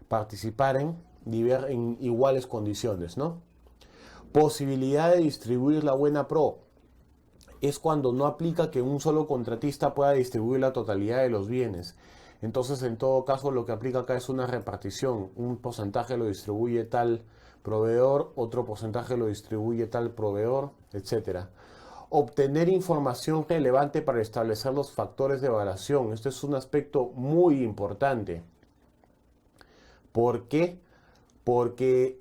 participar en iguales condiciones, ¿no? Posibilidad de distribuir la buena pro. Es cuando no aplica que un solo contratista pueda distribuir la totalidad de los bienes. Entonces, en todo caso, lo que aplica acá es una repartición. Un porcentaje lo distribuye tal proveedor, otro porcentaje lo distribuye tal proveedor, etc. Obtener información relevante para establecer los factores de evaluación. Este es un aspecto muy importante. ¿Por qué? Porque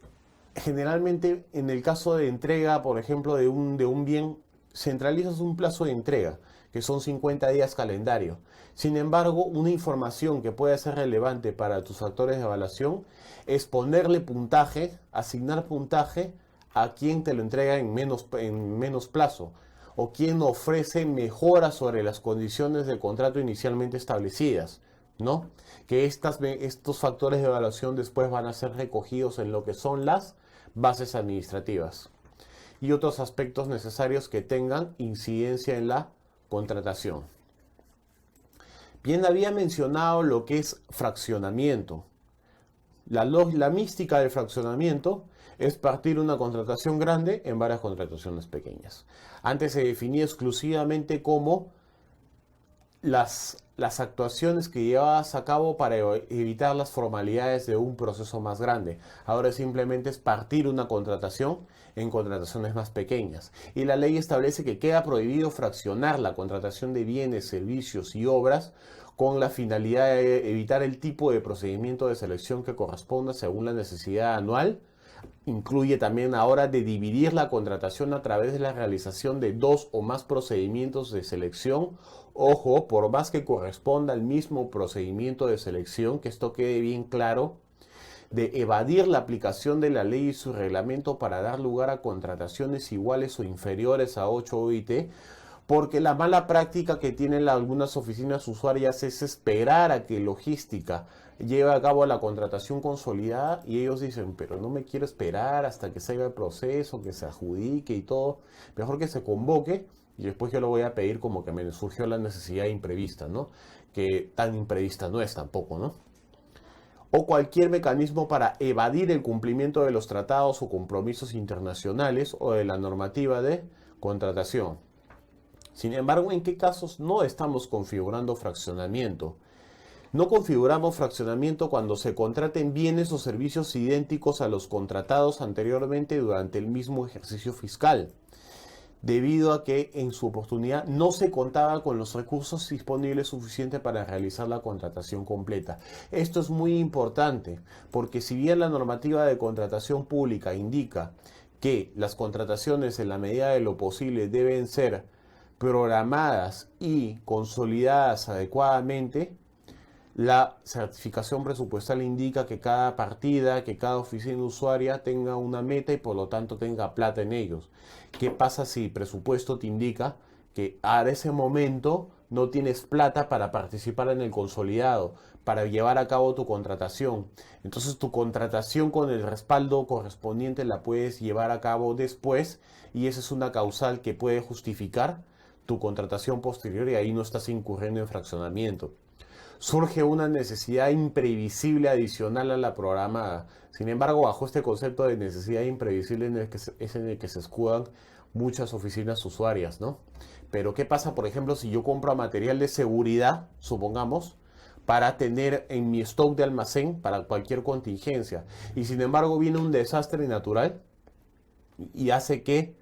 generalmente en el caso de entrega, por ejemplo, de un bien, centralizas un plazo de entrega, que son 50 días calendario. Sin embargo, una información que puede ser relevante para tus factores de evaluación es ponerle puntaje, asignar puntaje a quien te lo entrega en menos plazo, o quien ofrece mejoras sobre las condiciones del contrato inicialmente establecidas, ¿no? Que estos factores de evaluación después van a ser recogidos en lo que son las bases administrativas y otros aspectos necesarios que tengan incidencia en la contratación. Bien, había mencionado lo que es fraccionamiento. La mística del fraccionamiento es partir una contratación grande en varias contrataciones pequeñas. Antes se definía exclusivamente como las actuaciones que llevabas a cabo para evitar las formalidades de un proceso más grande. Ahora simplemente es partir una contratación en contrataciones más pequeñas. Y la ley establece que queda prohibido fraccionar la contratación de bienes, servicios y obras con la finalidad de evitar el tipo de procedimiento de selección que corresponda según la necesidad anual. Incluye también ahora de dividir la contratación a través de la realización de 2 o más procedimientos de selección. Ojo, por más que corresponda al mismo procedimiento de selección, que esto quede bien claro, de evadir la aplicación de la ley y su reglamento para dar lugar a contrataciones iguales o inferiores a 8 OIT, porque la mala práctica que tienen algunas oficinas usuarias es esperar a que logística lleve a cabo la contratación consolidada, y ellos dicen, pero no me quiero esperar hasta que salga el proceso, que se adjudique y todo, mejor que se convoque y después yo lo voy a pedir como que me surgió la necesidad imprevista, ¿no? Que tan imprevista no es tampoco, ¿no? O cualquier mecanismo para evadir el cumplimiento de los tratados o compromisos internacionales o de la normativa de contratación. Sin embargo, ¿en qué casos no estamos configurando fraccionamiento? No configuramos fraccionamiento cuando se contraten bienes o servicios idénticos a los contratados anteriormente durante el mismo ejercicio fiscal, debido a que en su oportunidad no se contaba con los recursos disponibles suficientes para realizar la contratación completa. Esto es muy importante, porque si bien la normativa de contratación pública indica que las contrataciones en la medida de lo posible deben ser programadas y consolidadas adecuadamente, la certificación presupuestal indica que cada partida, que cada oficina usuaria tenga una meta y por lo tanto tenga plata en ellos. ¿Qué pasa si el presupuesto te indica que a ese momento no tienes plata para participar en el consolidado, para llevar a cabo tu contratación? Entonces tu contratación con el respaldo correspondiente la puedes llevar a cabo después, y esa es una causal que puede justificar tu contratación posterior, y ahí no estás incurriendo en fraccionamiento. Surge una necesidad imprevisible adicional a la programada. Sin embargo, bajo este concepto de necesidad imprevisible es en el que se escudan muchas oficinas usuarias, ¿no? Pero ¿qué pasa, por ejemplo, si yo compro material de seguridad, supongamos, para tener en mi stock de almacén para cualquier contingencia, y sin embargo viene un desastre natural y hace que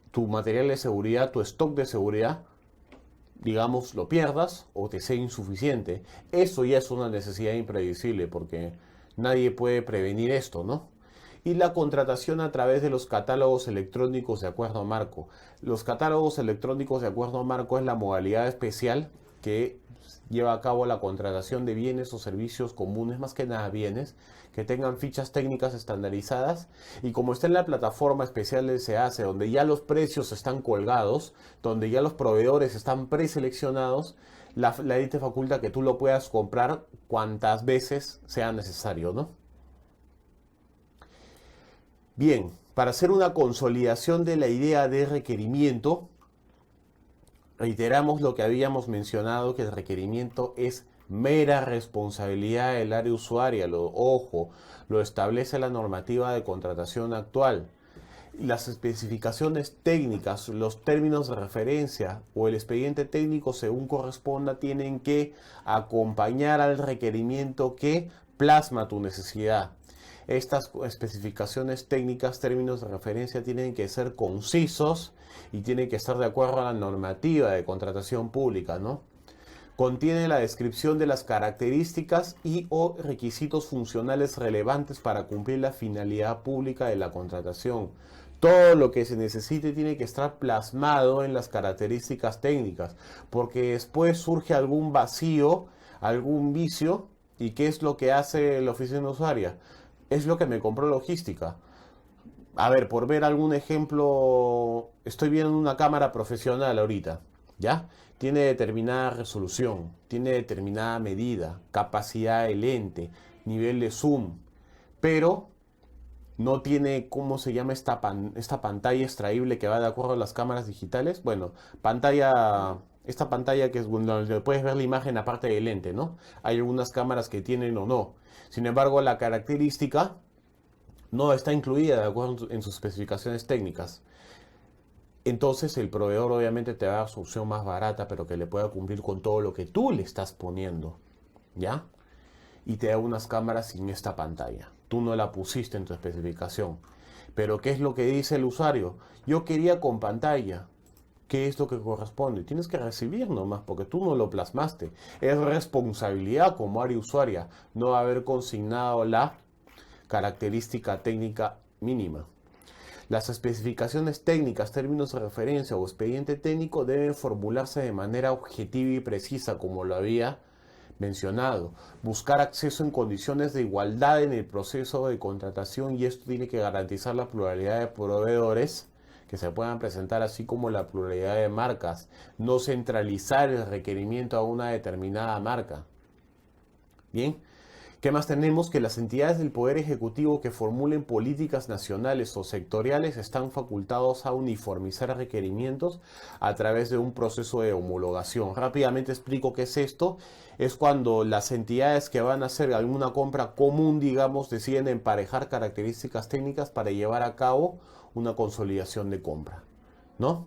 tu material de seguridad, tu stock de seguridad, digamos, lo pierdas o te sea insuficiente. Eso ya es una necesidad impredecible porque nadie puede prevenir esto, ¿no? Y la contratación a través de los catálogos electrónicos de acuerdo a marco. Los catálogos electrónicos de acuerdo a marco es la modalidad especial que lleva a cabo la contratación de bienes o servicios comunes, más que nada bienes, que tengan fichas técnicas estandarizadas, y como está en la plataforma especial del SEACE, donde ya los precios están colgados, donde ya los proveedores están preseleccionados, la ley te faculta que tú lo puedas comprar cuantas veces sea necesario, ¿no? Bien, para hacer una consolidación de la idea de requerimiento, reiteramos lo que habíamos mencionado, que el requerimiento es mera responsabilidad del área usuaria. Ojo, lo establece la normativa de contratación actual. Las especificaciones técnicas, los términos de referencia o el expediente técnico según corresponda tienen que acompañar al requerimiento que plasma tu necesidad. Estas especificaciones técnicas, términos de referencia tienen que ser concisos y tienen que estar de acuerdo a la normativa de contratación pública, ¿no? Contiene la descripción de las características y o requisitos funcionales relevantes para cumplir la finalidad pública de la contratación. Todo lo que se necesite tiene que estar plasmado en las características técnicas, porque después surge algún vacío, algún vicio, ¿y qué es lo que hace la oficina usuaria? Es lo que me compró logística. A ver, por ver algún ejemplo, estoy viendo una cámara profesional ahorita, ¿ya? Tiene determinada resolución, tiene determinada medida, capacidad de lente, nivel de zoom, pero no tiene, ¿cómo se llama esta pantalla extraíble que va de acuerdo a las cámaras digitales? Bueno, esta pantalla que es donde puedes ver la imagen aparte del lente, ¿no? Hay algunas cámaras que tienen o no. Sin embargo, la característica no está incluida de acuerdo en sus especificaciones técnicas. Entonces el proveedor obviamente te va a dar su opción más barata, pero que le pueda cumplir con todo lo que tú le estás poniendo, ¿ya? Y te da unas cámaras sin esta pantalla. Tú no la pusiste en tu especificación. Pero ¿qué es lo que dice el usuario? Yo quería con pantalla. ¿Qué es lo que corresponde? Tienes que recibir nomás, porque tú no lo plasmaste. Es responsabilidad como área usuaria no haber consignado la característica técnica mínima. Las especificaciones técnicas, términos de referencia o expediente técnico deben formularse de manera objetiva y precisa, como lo había mencionado. Buscar acceso en condiciones de igualdad en el proceso de contratación, y esto tiene que garantizar la pluralidad de proveedores que se puedan presentar, así como la pluralidad de marcas. No centralizar el requerimiento a una determinada marca. Bien. ¿Qué más tenemos? Que las entidades del Poder Ejecutivo que formulen políticas nacionales o sectoriales están facultados a uniformizar requerimientos a través de un proceso de homologación. Rápidamente explico qué es esto. Es cuando las entidades que van a hacer alguna compra común, digamos, deciden emparejar características técnicas para llevar a cabo una consolidación de compra, ¿no?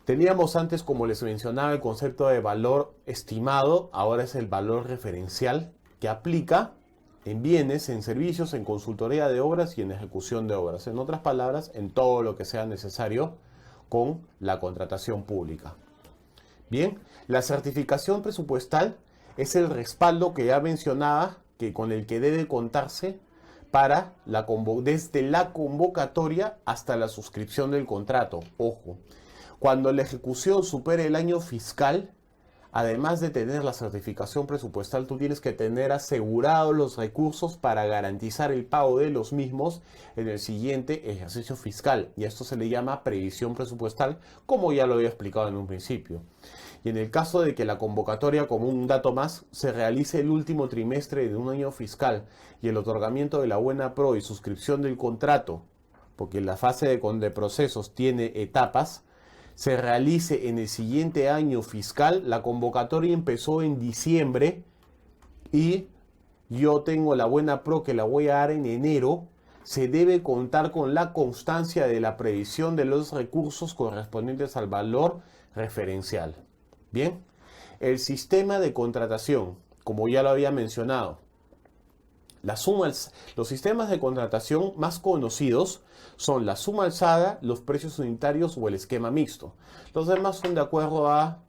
Teníamos antes, como les mencionaba, el concepto de valor estimado, ahora es el valor referencial, que aplica en bienes, en servicios, en consultoría de obras y en ejecución de obras. En otras palabras, en todo lo que sea necesario con la contratación pública. Bien, la certificación presupuestal es el respaldo que ya mencionaba, que con el que debe contarse para desde la convocatoria hasta la suscripción del contrato. Ojo, cuando la ejecución supere el año fiscal, además de tener la certificación presupuestal, tú tienes que tener asegurados los recursos para garantizar el pago de los mismos en el siguiente ejercicio fiscal. Y esto se le llama previsión presupuestal, como ya lo había explicado en un principio. Y en el caso de que la convocatoria, como un dato más, se realice el último trimestre de un año fiscal y el otorgamiento de la buena pro y suscripción del contrato, porque la fase de procesos tiene etapas, se realice en el siguiente año fiscal. La convocatoria empezó en diciembre y yo tengo la buena pro que la voy a dar en enero. Se debe contar con la constancia de la previsión de los recursos correspondientes al valor referencial. Bien, el sistema de contratación, como ya lo había mencionado, los sistemas de contratación más conocidos son la suma alzada, los precios unitarios o el esquema mixto. Los demás son de acuerdo a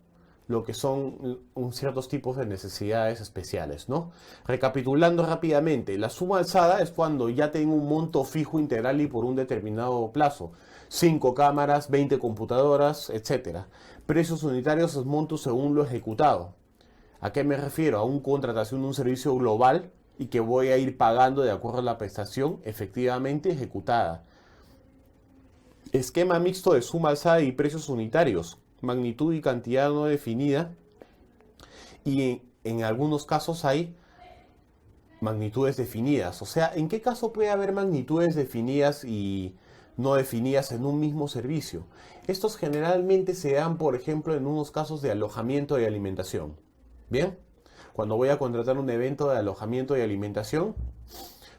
lo que son ciertos tipos de necesidades especiales, ¿no? Recapitulando rápidamente, la suma alzada es cuando ya tengo un monto fijo integral y por un determinado plazo. 5 cámaras, 20 computadoras, etc. Precios unitarios es monto según lo ejecutado. ¿A qué me refiero? A una contratación de un servicio global y que voy a ir pagando de acuerdo a la prestación efectivamente ejecutada. Esquema mixto de suma alzada y precios unitarios. Magnitud y cantidad no definida. Y en algunos casos hay magnitudes definidas. O sea, ¿en qué caso puede haber magnitudes definidas y no definidas en un mismo servicio? Estos generalmente se dan, por ejemplo, en unos casos de alojamiento y alimentación. ¿Bien? Cuando voy a contratar un evento de alojamiento y alimentación,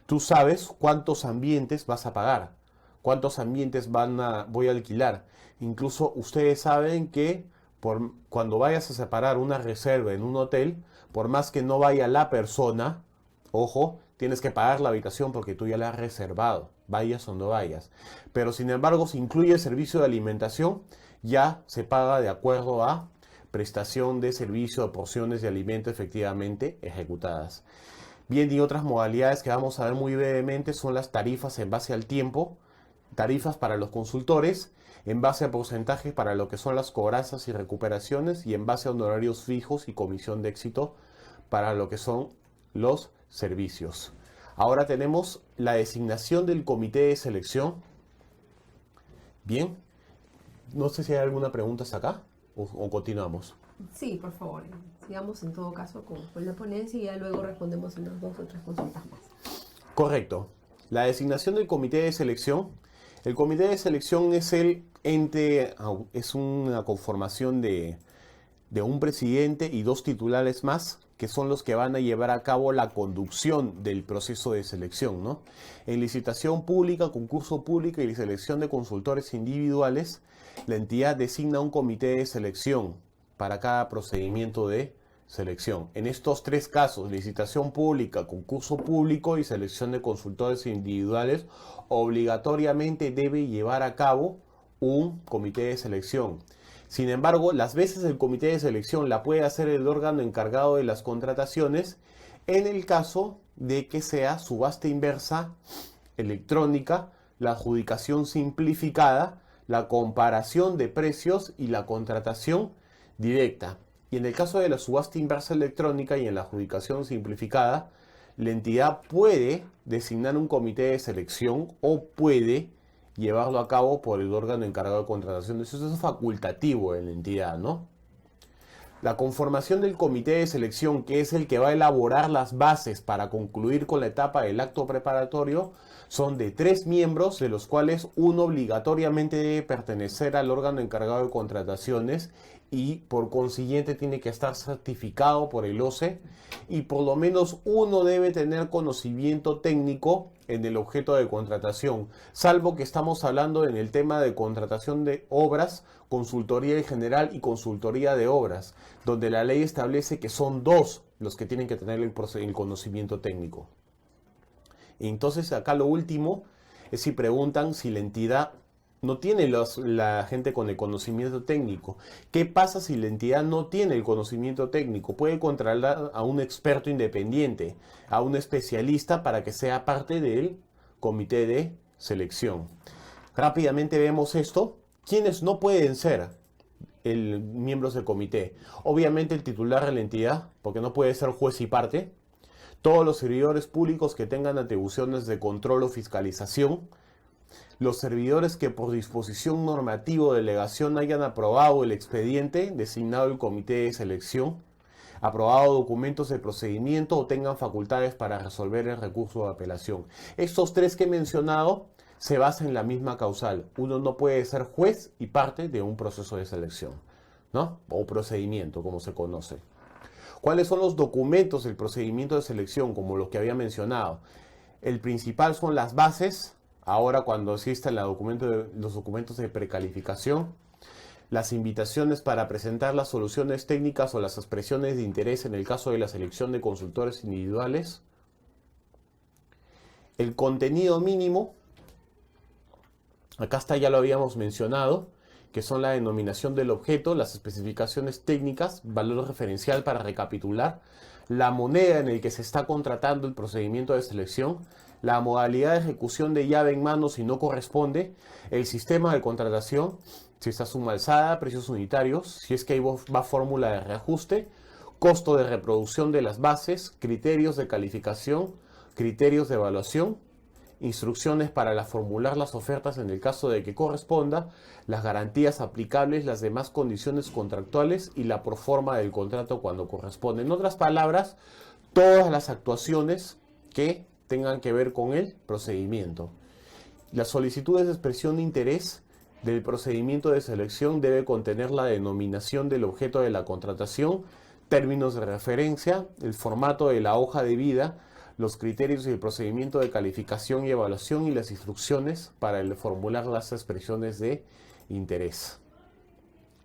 tú sabes cuántos ambientes vas a pagar, cuántos ambientes voy a alquilar. Incluso ustedes saben que cuando vayas a separar una reserva en un hotel, por más que no vaya la persona, ojo, tienes que pagar la habitación porque tú ya la has reservado, vayas o no vayas. Pero sin embargo, si incluye el servicio de alimentación, ya se paga de acuerdo a prestación de servicio de porciones de alimento efectivamente ejecutadas. Bien, y otras modalidades que vamos a ver muy brevemente son las tarifas en base al tiempo, tarifas para los consultores, en base a porcentajes para lo que son las cobranzas y recuperaciones y en base a honorarios fijos y comisión de éxito para lo que son los servicios. Ahora tenemos la designación del comité de selección. Bien, no sé si hay alguna pregunta hasta acá o continuamos. Sí, por favor. Sigamos en todo caso con la ponencia y ya luego respondemos unas 2 o 3 consultas más. Correcto. La designación del comité de selección. El comité de selección es el ente, es una conformación de un presidente y 2 titulares más, que son los que van a llevar a cabo la conducción del proceso de selección, ¿no? En licitación pública, concurso público y selección de consultores individuales, la entidad designa un comité de selección para cada procedimiento de selección. En estos 3 casos, licitación pública, concurso público y selección de consultores individuales, obligatoriamente debe llevar a cabo un comité de selección. Sin embargo, las veces el comité de selección la puede hacer el órgano encargado de las contrataciones en el caso de que sea subasta inversa, electrónica, la adjudicación simplificada, la comparación de precios y la contratación directa. Y en el caso de la subasta inversa electrónica y en la adjudicación simplificada, la entidad puede designar un comité de selección o puede llevarlo a cabo por el órgano encargado de contratación. Eso es facultativo en la entidad, ¿no? La conformación del comité de selección, que es el que va a elaborar las bases para concluir con la etapa del acto preparatorio, son de 3 miembros, de los cuales uno obligatoriamente debe pertenecer al órgano encargado de contrataciones y por consiguiente tiene que estar certificado por el OCE y por lo menos uno debe tener conocimiento técnico en el objeto de contratación, salvo que estamos hablando en el tema de contratación de obras, consultoría en general y consultoría de obras, donde la ley establece que son 2 los que tienen que tener el conocimiento técnico. Entonces acá lo último es si preguntan si la entidad no tiene la gente con el conocimiento técnico. ¿Qué pasa si la entidad no tiene el conocimiento técnico? Puede contratar a un experto independiente, a un especialista para que sea parte del comité de selección. Rápidamente vemos esto. ¿Quiénes no pueden ser miembros del comité? Obviamente el titular de la entidad, porque no puede ser juez y parte. Todos los servidores públicos que tengan atribuciones de control o fiscalización. Los servidores que por disposición normativa o delegación hayan aprobado el expediente designado el comité de selección, aprobado documentos de procedimiento o tengan facultades para resolver el recurso de apelación. Estos 3 que he mencionado se basan en la misma causal. Uno no puede ser juez y parte de un proceso de selección, ¿no? O procedimiento, como se conoce. ¿Cuáles son los documentos del procedimiento de selección? Como los que había mencionado. El principal son las bases. Ahora cuando existan los documentos de precalificación, las invitaciones para presentar las soluciones técnicas o las expresiones de interés en el caso de la selección de consultores individuales, el contenido mínimo, acá está, ya lo habíamos mencionado, que son la denominación del objeto, las especificaciones técnicas, valor referencial para recapitular, la moneda en el que se está contratando el procedimiento de selección, la modalidad de ejecución de llave en mano si no corresponde, el sistema de contratación, si está suma alzada, precios unitarios, si es que ahí va fórmula de reajuste, costo de reproducción de las bases, criterios de calificación, criterios de evaluación, instrucciones para formular las ofertas en el caso de que corresponda, las garantías aplicables, las demás condiciones contractuales y la proforma del contrato cuando corresponde. En otras palabras, todas las actuaciones que tengan que ver con el procedimiento. Las solicitudes de expresión de interés del procedimiento de selección debe contener la denominación del objeto de la contratación, términos de referencia, el formato de la hoja de vida, los criterios y el procedimiento de calificación y evaluación y las instrucciones para formular las expresiones de interés.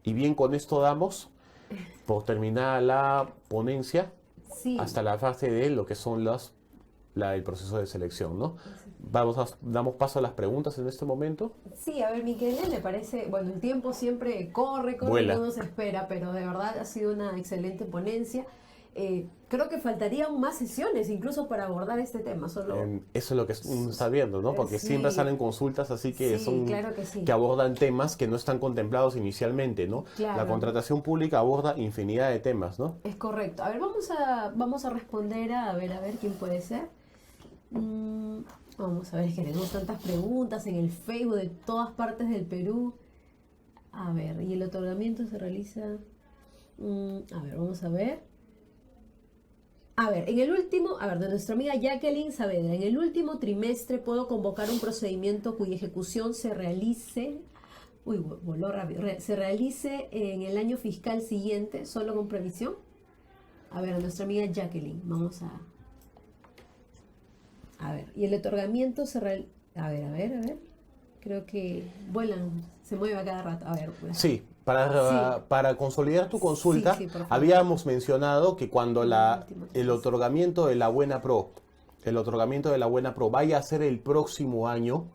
Y bien, con esto damos por terminada la ponencia hasta la fase de lo que son el proceso de selección, ¿no? Damos paso a las preguntas en este momento. Sí, a ver, Miquel, me parece, bueno, el tiempo siempre corre, Vuela. no se espera, pero de verdad ha sido una excelente ponencia. Creo que faltarían más sesiones incluso para abordar este tema. Solo eso es lo que uno está viendo, ¿no? Porque sí, siempre salen consultas así que sí, claro que sí, que abordan temas que no están contemplados inicialmente, ¿no? Claro. La contratación pública aborda infinidad de temas, ¿no? Es correcto. A ver, vamos a responder a ver quién puede ser. Vamos a ver, es que tenemos tantas preguntas en el Facebook de todas partes del Perú. A ver, y el otorgamiento se realiza. A ver, vamos a ver. A ver, de nuestra amiga Jacqueline Saavedra, en el último trimestre puedo convocar un procedimiento cuya ejecución se realice, se realice en el año fiscal siguiente, solo con previsión. A ver, a nuestra amiga Jacqueline, vamos a ver, y el otorgamiento se realiza, a ver, creo que vuelan, se mueve a cada rato, a ver. Pues. Sí. Para consolidar tu consulta, habíamos mencionado que cuando el otorgamiento de la buena pro vaya a ser el próximo año,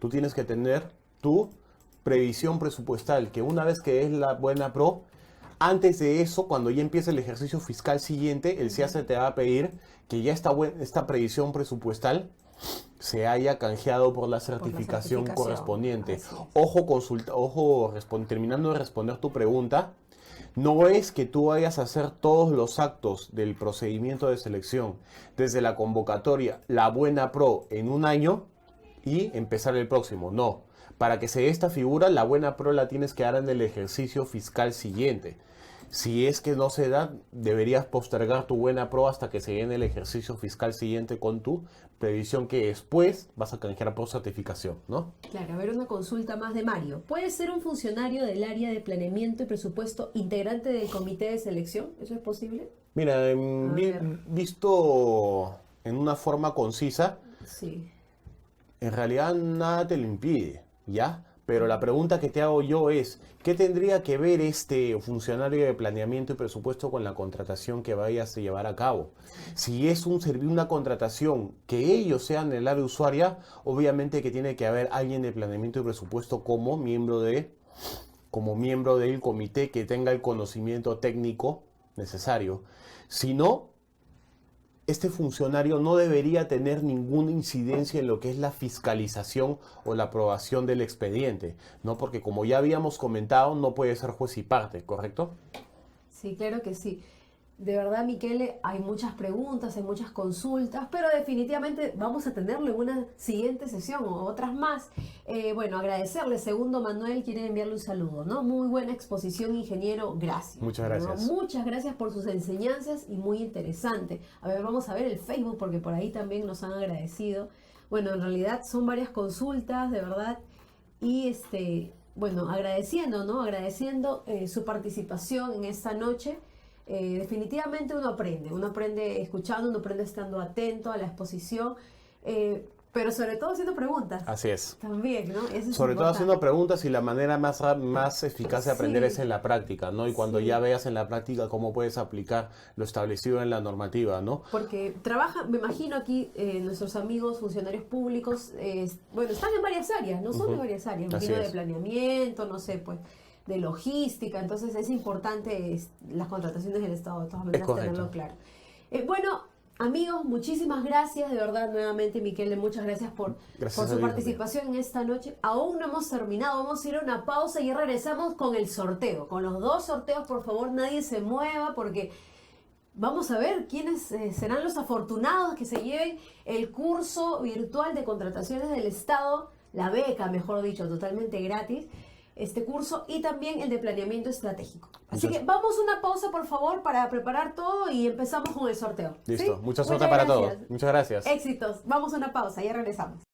tú tienes que tener tu previsión presupuestal, que una vez que es la buena pro, antes de eso, cuando ya empiece el ejercicio fiscal siguiente, el CIACE te va a pedir que ya esta previsión presupuestal se haya canjeado por la certificación correspondiente. Ojo, terminando de responder tu pregunta, no es que tú vayas a hacer todos los actos del procedimiento de selección desde la convocatoria, la buena pro en un año y empezar el próximo. No, para que se dé esta figura, la buena pro la tienes que dar en el ejercicio fiscal siguiente. Si es que no se da, deberías postergar tu buena pro hasta que se dé en el ejercicio fiscal siguiente con tu previsión que después vas a canjear por certificación, ¿no? Claro, a ver, una consulta más de Mario. ¿Puede ser un funcionario del área de planeamiento y presupuesto integrante del comité de selección? ¿Eso es posible? Mira, visto en una forma concisa, sí, en realidad nada te lo impide, ¿ya? Pero la pregunta que te hago yo es, ¿qué tendría que ver este funcionario de planeamiento y presupuesto con la contratación que vayas a llevar a cabo? Si es una contratación que ellos sean el área usuaria, obviamente que tiene que haber alguien de planeamiento y presupuesto como miembro del comité que tenga el conocimiento técnico necesario. Si no, este funcionario no debería tener ninguna incidencia en lo que es la fiscalización o la aprobación del expediente, ¿no? Porque como ya habíamos comentado, no puede ser juez y parte, ¿correcto? Sí, claro que sí. De verdad, Miquele, hay muchas preguntas, hay muchas consultas, pero definitivamente vamos a tenerlo en una siguiente sesión o otras más. Bueno, agradecerle. Segundo Manuel quiere enviarle un saludo, ¿no? Muy buena exposición, ingeniero. Gracias. Muchas gracias. ¿No? Muchas gracias por sus enseñanzas y muy interesante. A ver, vamos a ver el Facebook porque por ahí también nos han agradecido. Bueno, en realidad son varias consultas, de verdad. Y bueno, agradeciendo, ¿no? Agradeciendo su participación en esta noche. Definitivamente uno aprende escuchando, uno aprende estando atento a la exposición. Pero sobre todo haciendo preguntas. Así es. También, ¿no? Eso es Sobre todo importante. haciendo preguntas, y la manera más eficaz de aprender Sí. es en la práctica, ¿no? Y cuando Sí. ya veas en la práctica cómo puedes aplicar lo establecido en la normativa, ¿no? Porque trabajan, me imagino aquí, nuestros amigos funcionarios públicos, bueno, están en varias áreas, no son de varias áreas, me Así imagino de es. planeamiento, no sé, pues, de logística, entonces es importante las contrataciones del Estado, de todas maneras, correcto. tenerlo claro. Bueno, amigos, muchísimas gracias, de verdad, nuevamente, Miquel, muchas gracias por Gracias a su ti, participación en esta noche. Aún no hemos terminado, vamos a ir a una pausa y regresamos con el sorteo, con los 2 sorteos, por favor, nadie se mueva porque... Vamos a ver quiénes serán los afortunados que se lleven el curso virtual de contrataciones del Estado, la beca, mejor dicho, totalmente gratis, este curso, y también el de planeamiento estratégico. Así que vamos a una pausa, por favor, para preparar todo y empezamos con el sorteo. Listo. ¿Sí? Mucha suerte Muchas para gracias. todos. Muchas gracias. Éxitos. Vamos a una pausa, ya regresamos.